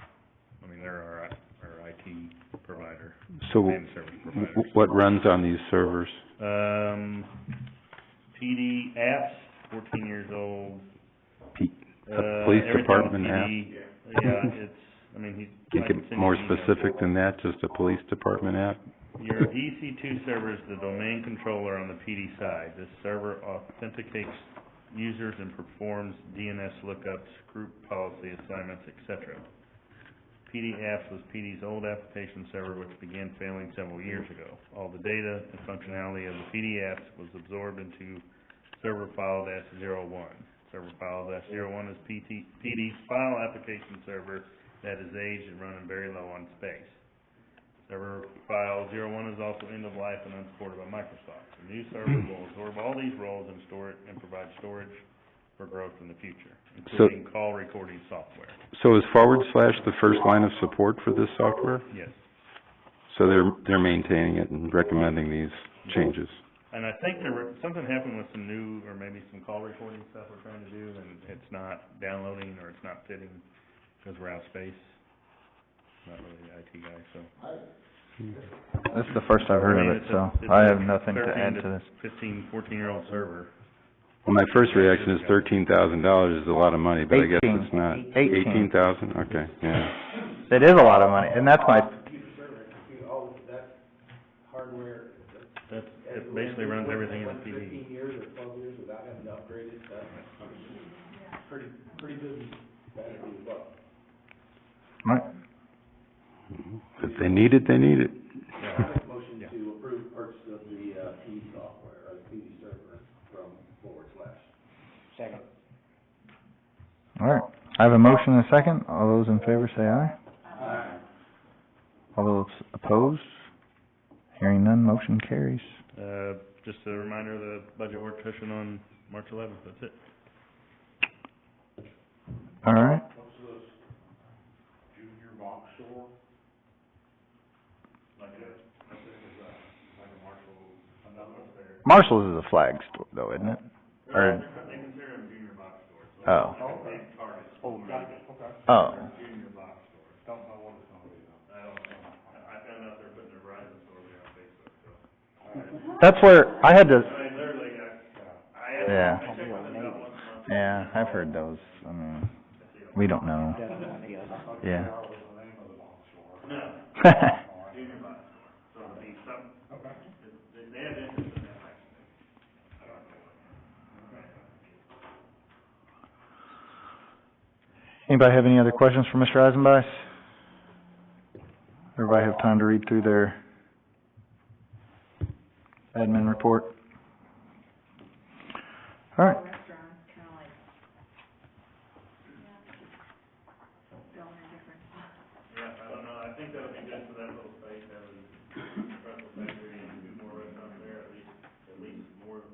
They're our IT provider,
So,
managed service provider.
what runs on these servers?
PD apps, 14 years old.
Police
Everything
department
with
app?
PD. Yeah, he's.
Can you get more specific than that, just a police department app?
Your EC2 server is the domain controller on the PD side. This server authenticates users and performs DNS lookups, group policy assignments, etc. PD apps was PD's old application server, which began failing several years ago. All the data and functionality of the PD apps was absorbed into server file -01. Server file -01 is PD's file application server that is aged and running very low on space. Server file 01 is also end of life and unsupported by Microsoft. The new server will absorb all these roles and store it and provide storage for growth in the future, including call recording software.
So is / the first line of support for this software?
Yes.
So they're maintaining it and recommending these changes?
And I think something happened with some new, or maybe some call recording stuff we're trying to do, and it's not downloading or it's not fitting because we're out of space. Not really the IT guy, so.
This is the first I've heard of it, so I have nothing to add to this.
13, 14-year-old server.
Well, my first reaction is $13,000 is a lot of money, but I guess
18.
it's not.
18.
18,000? Okay, yeah.
It is a lot of money, and that's my,
Computer server, all that hardware,
It basically runs everything in the PD.
15 years or 12 years without having to upgrade it, that's pretty good battery as well.
right.
If they need it, they need it.
Motion to approve purchase of the PD software, or the PD server from /
Second.
All right. I have a motion and a second. All those in favor say aye.
Aye.
All those opposed? Hearing none, motion carries.
Just a reminder of the budget work session on March 11th, that's it.
All right.
What's this? Junior box store? Like a Marshall, there.
Marshall's is a flag store though, isn't it? Or,
They consider them junior box stores.
oh,
Okay. Okay.
oh.
Junior box stores.
Don't know what it's gonna be though.
I don't know. I found out they're putting their Verizon store there on Facebook, so.
That's where I had to,
Literally,
yeah,
I check with them about once a month.
yeah, I've heard those. We don't know. Yeah.
That was the name of the box store.
No, junior box store. So it'll be some,
Okay.
they have interest in that, actually. I don't know.
Anybody have any other questions for Mr. Eisenbeiss? Everybody have time to read through their admin report? All right.
Restaurants, kinda like, going in different spots.
Yeah, I don't know, I think that would be good for that little space, having pretzel factory and two more restaurants there, at least more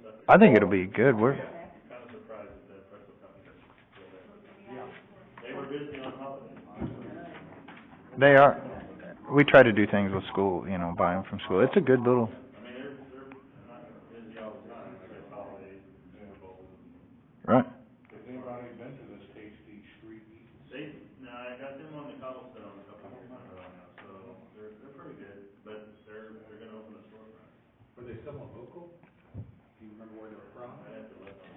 stuff.
I think it'll be good. We're,
Kind of surprised at that pretzel company is still there. They were busy on holidays.
they are, we try to do things with school, buy them from school. It's a good little,
I mean, they're not busy all the time, I guess holidays, Super Bowl.
right?
Does anybody
been on a couple of years now, so they're pretty good, but they're gonna open a storefront.
Were they somewhat local? Do you remember where they were from?
I have to let them.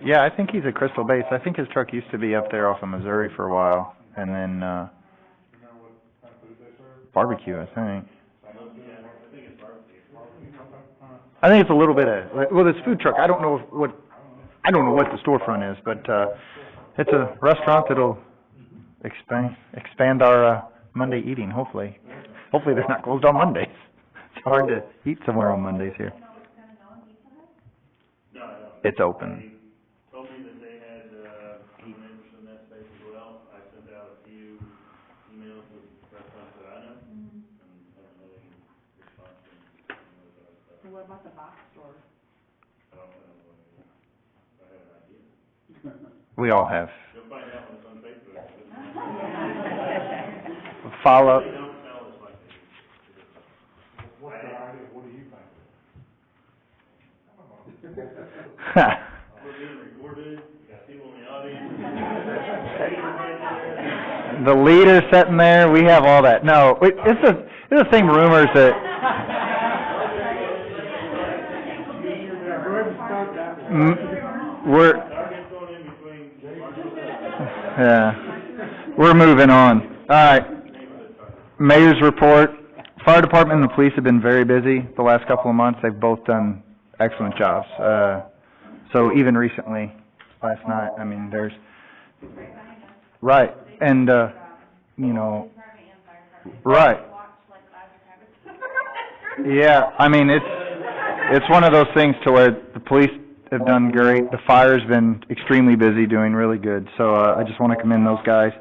Yeah, I think he's a Crystal Base. I think his truck used to be up there off of Missouri for a while, and then,
You know what kind of food they serve?
barbecue, I think.
Yeah, I think it's barbecue.
I think it's a little bit of, well, this food truck, I don't know what the storefront is, but, it's a restaurant that'll expand our, Monday eating, hopefully. Hopefully they're not closed on Mondays. It's hard to eat somewhere on Mondays here.
No, I don't.
It's open.
They told me that they had, some interest in that space as well. I sent out a few emails with restaurants that I know, and haven't had any response from those that I've
So what about the box store?
I don't know what it is. I have an idea.
We all have.
You'll find out when it's on Facebook.
Follow.
They don't sell as like they do.
What's their idea, what do you think?
We're being recorded, got people in the audience.
The leader sitting there, we have all that. No, it's a thing, rumors that,
Yeah, go ahead and start that one.
we're,
Target's going in between.
yeah, we're moving on. All right. Mayor's report. Fire department and the police have been very busy the last couple of months. They've both done excellent jobs. So even recently, last night, I mean, there's, right, and, you know, right. Yeah, I mean, it's one of those things to where the police have done great. The fire's been extremely busy, doing really good. So, I just wanna commend those guys.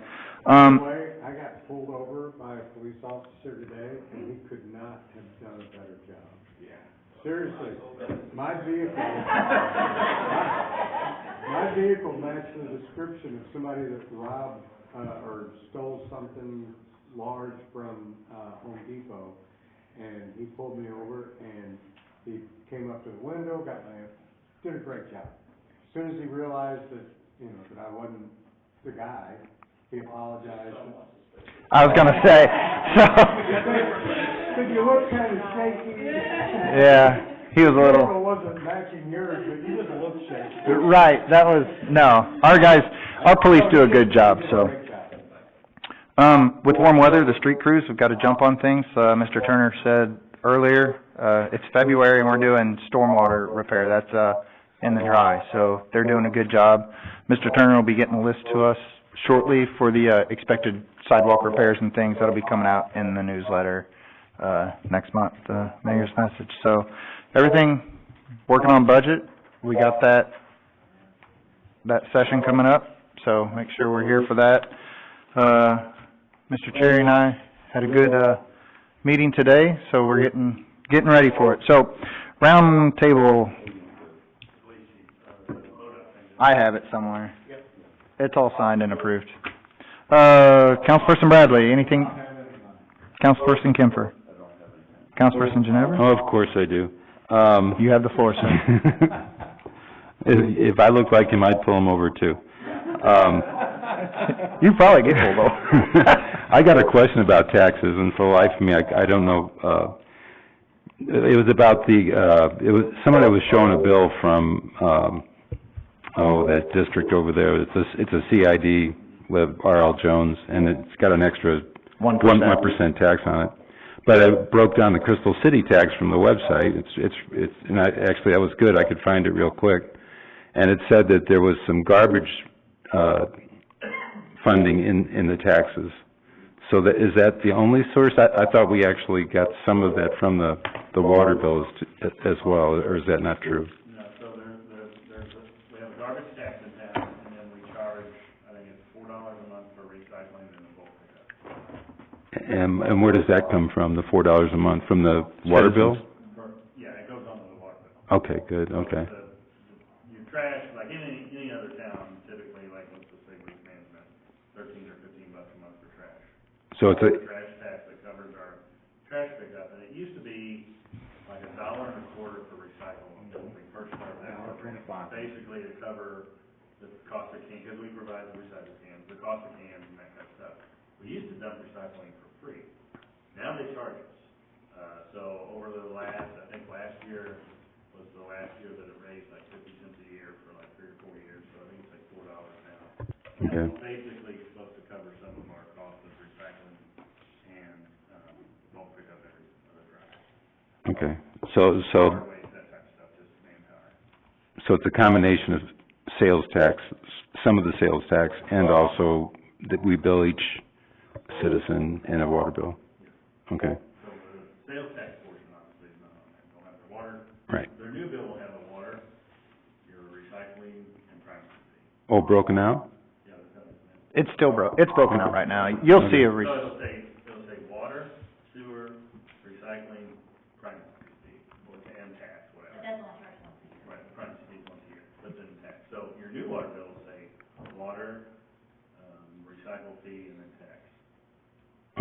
By the way, I got pulled over by a police officer today, and he could not have done a better job. Yeah. Seriously, my vehicle matched the description of somebody that robbed, or stole something large from, Home Depot. And he pulled me over, and he came up to the window, did a great job. As soon as he realized that, you know, that I wasn't the guy, he apologized.
I was gonna say, so.
But you look kind of shaky.
Yeah, he was a
The
little.
vehicle wasn't matching yours, but you just look shaky.
Right, that was, no, our police do a good job, so.
Great job.
With warm weather, the street crews, we've got to jump on things. Mr. Turner said earlier, it's February and we're doing stormwater repair. That's, in the dry, so they're doing a good job. Mr. Turner will be getting a list to us shortly for the, expected sidewalk repairs and things. That'll be coming out in the newsletter, next month, the mayor's message. So, everything working on budget. We got that session coming up, so make sure we're here for that. Mr. Cherry and I had a good, meeting today, so we're getting ready for it. So, round table, I have it somewhere. It's all signed and approved. Councilperson Bradley, anything? Councilperson Kemfer? Councilperson Ginevra?
Oh, of course I do.
You have the floor, sir.
If I look like him, I'd pull him over too.
You probably get pulled over.
I got a question about taxes, and for the life of me, I don't know, it was about somebody was showing a bill from, that district over there. It's a CID with R.L. Jones, and it's got an extra 1% tax on it. But I broke down the Crystal City tax from the website. Actually, that was good. I could find it real quick. And it said that there was some garbage, funding in the taxes. So is that the only source? I thought we actually got some of that from the water bills as well, or is that not true?
No, so we have a garbage tax in town, and then we charge, I think it's $4 a month for recycling and the bulk pickup.
And where does that come from, the $4 a month, from the water bill?
Yeah, it goes on to the water bill.
Okay, good, okay.
Your trash, like any other town, typically, like, let's just say waste management, $13 or $15 a month for trash.
So it's a,
Trash tax that covers our trash pickup, and it used to be like $1.25 for recycling when we first started that program. Basically to cover the cost of cans, because we provide the recycled cans, the cost of cans and that kind of stuff. We used to dump recycling for free. Now they charge us. So over the last, I think last year was the last year that it raised like 50 cents a year for like 3 or 4 years, so I think it's like $4 now.
Okay.
It's basically supposed to cover some of our cost of recycling and, bulk pickup every other Friday.
Okay, so,
Water waste, that type of stuff, just manpower.
so it's a combination of sales tax, some of the sales tax, and also that we bill each citizen in a water bill? Okay,
So the sales tax portion obviously is not on that, they'll have their water.
right.
Their new bill will have a water, your recycling, and primary fee.
Oh, broken out?
Yeah, that's how it's meant.
It's still it's broken out right now. You'll see a
So it'll say water, sewer, recycling, primary fee, and tax,
But
whatever.
that's only charged once a year.
Right, the primary fee once a year, but then tax. So your new water bill will say water, recycle fee, and then tax.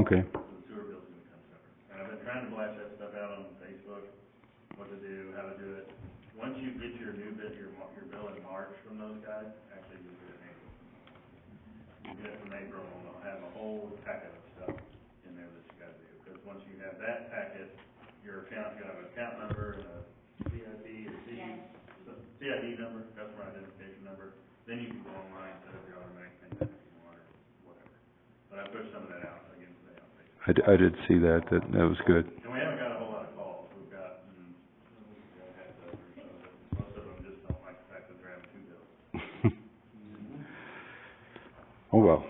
Okay,
So the sewer bill's gonna come separate. And I've been trying to blast that stuff out on Facebook, what to do, how to do it. Once you get your new bit, your bill in March from those guys, actually you get it in April. You get it from April, and they'll have a whole packet of stuff in there that you gotta do. Because once you have that packet, your account, you have an account number and a CID or CID number, customer identification number, then you can go online, set up your automatic payment if you want, or whatever. But I pushed some of that out again today on Facebook.
I did see that was good.
And we haven't got a whole lot of calls. We've got, had those, most of them just don't like the fact that they're having two bills.
Oh, well.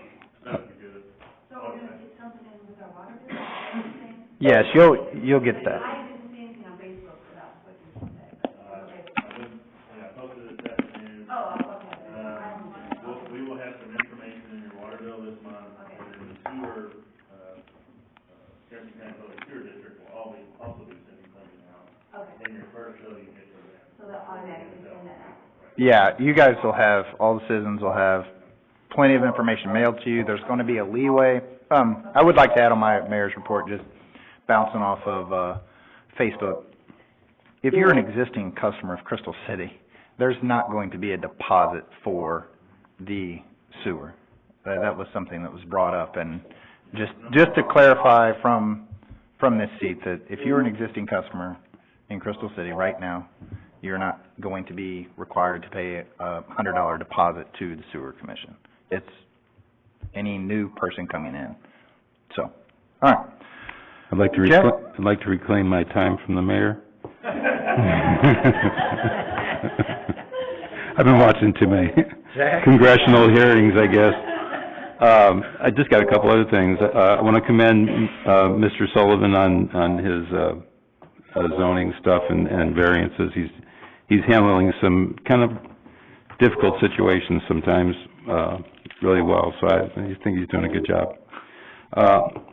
Stuff you do.
So we're gonna get something in with our water bill, is that what you're saying?
Yes, you'll get that.
I didn't see anything on Facebook about what you said, but, okay.
I posted it this afternoon.
Oh, okay.
We will have some information in your water bill this month, and then the sewer, Jefferson County Public Sewer District will also be sending something out.
Okay.
In your first bill, you get to them.
So they'll automatically send that out.
Yeah, you guys will have, all the citizens will have plenty of information mailed to you. There's gonna be a leeway. I would like to add on my mayor's report, just bouncing off of, Facebook. If you're an existing customer of Crystal City, there's not going to be a deposit for the sewer. That was something that was brought up, and just to clarify from this seat, that if you're an existing customer in Crystal City right now, you're not going to be required to pay a $100 deposit to the sewer commission. It's any new person coming in. So, all right.
I'd like to
Jeff?
I'd like to reclaim my time from the mayor. I've been watching too many congressional hearings, I guess. I just got a couple other things. I want to commend, Mr. Sullivan on his, zoning stuff and variances. He's handling some kind of difficult situations sometimes, really well, so I think he's doing a good job.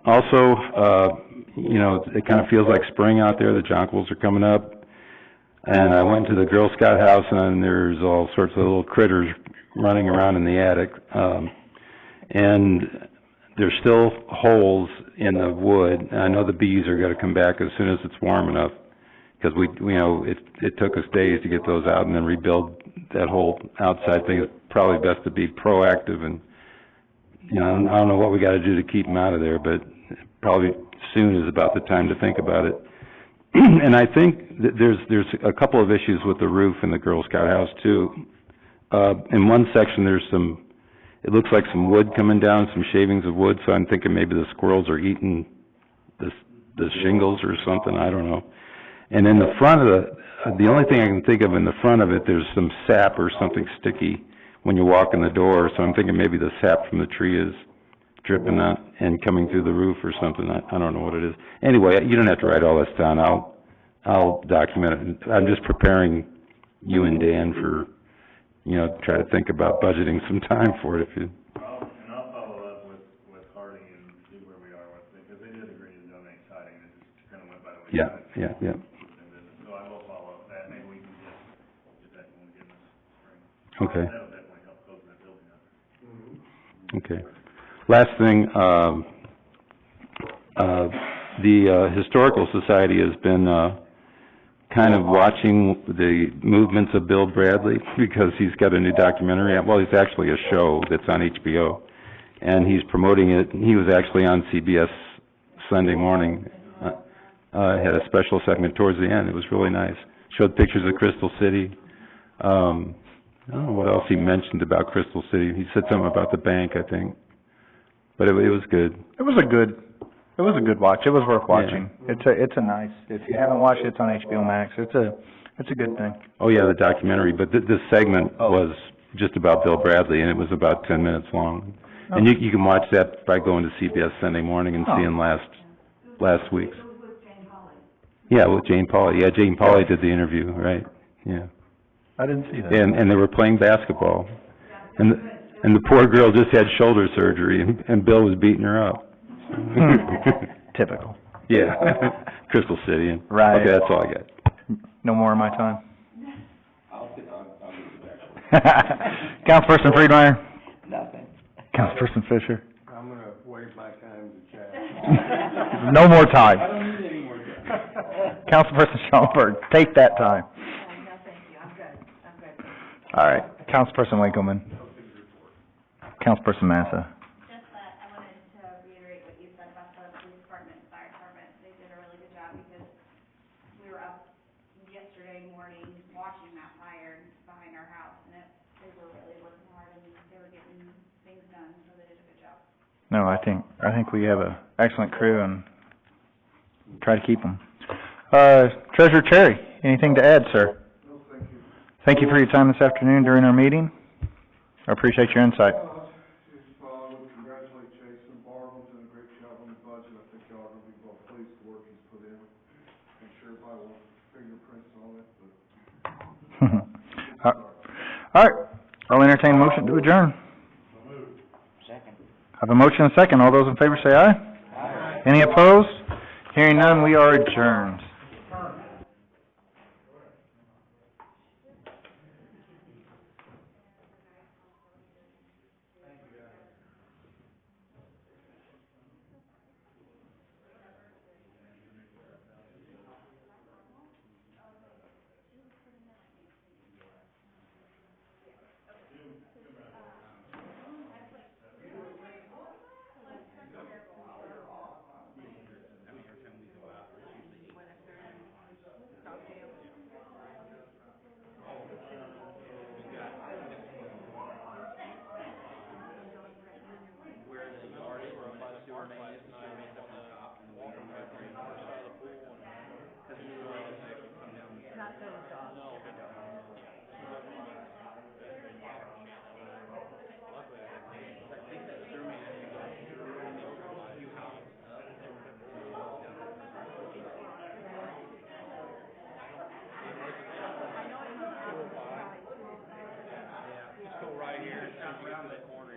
Also, it kind of feels like spring out there. The jonquils are coming up. And I went to the Girl Scout house, and there's all sorts of little critters running around in the attic. And there's still holes in the wood. And I know the bees are gonna come back as soon as it's warm enough, because it took us days to get those out and then rebuild that whole outside thing. It's probably best to be proactive, and, I don't know what we gotta do to keep them out of there, but probably soon is about the time to think about it. And I think that there's a couple of issues with the roof in the Girl Scout house too. In one section, it looks like some wood coming down, some shavings of wood, so I'm thinking maybe the squirrels are eating the shingles or something, I don't know. And in the front of the only thing I can think of in the front of it, there's some sap or something sticky when you walk in the door, so I'm thinking maybe the sap from the tree is dripping out and coming through the roof or something. I don't know what it is. Anyway, you don't have to write all this down. I'll document it. I'm just preparing you and Dan for, try to think about budgeting some time for it if you.
I'll follow up with Hardy and see where we are with it, because they did agree to donate siding, it just kind of went by the way.
Yeah.
So I will follow up with that, maybe we can get that one again this spring.
Okay.
That'll definitely help close that building up.
Okay. Last thing, the Historical Society has been, kind of watching the movements of Bill Bradley, because he's got a new documentary out. Well, it's actually a show that's on HBO, and he's promoting it. He was actually on CBS Sunday morning, had a special segment towards the end. It was really nice. Showed pictures of Crystal City. I don't know what else he mentioned about Crystal City. He said something about the bank, I think. But it was good.
It was a good watch. It was worth watching. It's a nice, if you haven't watched it, it's on HBO Max. It's a good thing.
Oh, yeah, the documentary, but this segment was just about Bill Bradley, and it was about 10 minutes long. And you can watch that by going to CBS Sunday morning and seeing last week's. Yeah, with Jane Pauley. Yeah, Jane Pauley did the interview, right, yeah.
I didn't see that.
And they were playing basketball. And the poor girl just had shoulder surgery, and Bill was beating her up.
Typical.
Yeah, Crystal City.
Right.
Okay, that's all I got.
No more of my time.
I'll give it back.
Councilperson Friedmeier?
Nothing.
Councilperson Fisher?
I'm gonna waive my time to chat.
No more time.
I don't need any more time.
Councilperson Schoenberg, take that time.
No, thank you, I'm good.
All right, Councilperson Winkleman. Councilperson Massa.
Just that, I wanted to reiterate what you said about the police department and fire department. They did a really good job because we were up yesterday morning watching that fire behind our house, and they were really working hard and they were getting things done, so they did a good job.
No, I think we have a excellent crew and try to keep them. Treasurer Cherry, anything to add, sir?
No, thank you.
Thank you for your time this afternoon during our meeting. I appreciate your insight.
Would congratulate Jason Barlow, doing a great job on the budget. I think y'all are gonna be well pleased with the work he's put in. I'm sure everybody will fingerprints on it, but.
All right, I'll entertain a motion to adjourn.
Second.
I have a motion and a second. All those in favor say aye.
Aye.
Any opposed? Hearing none, we are adjourned.
Just go right here, and around that corner.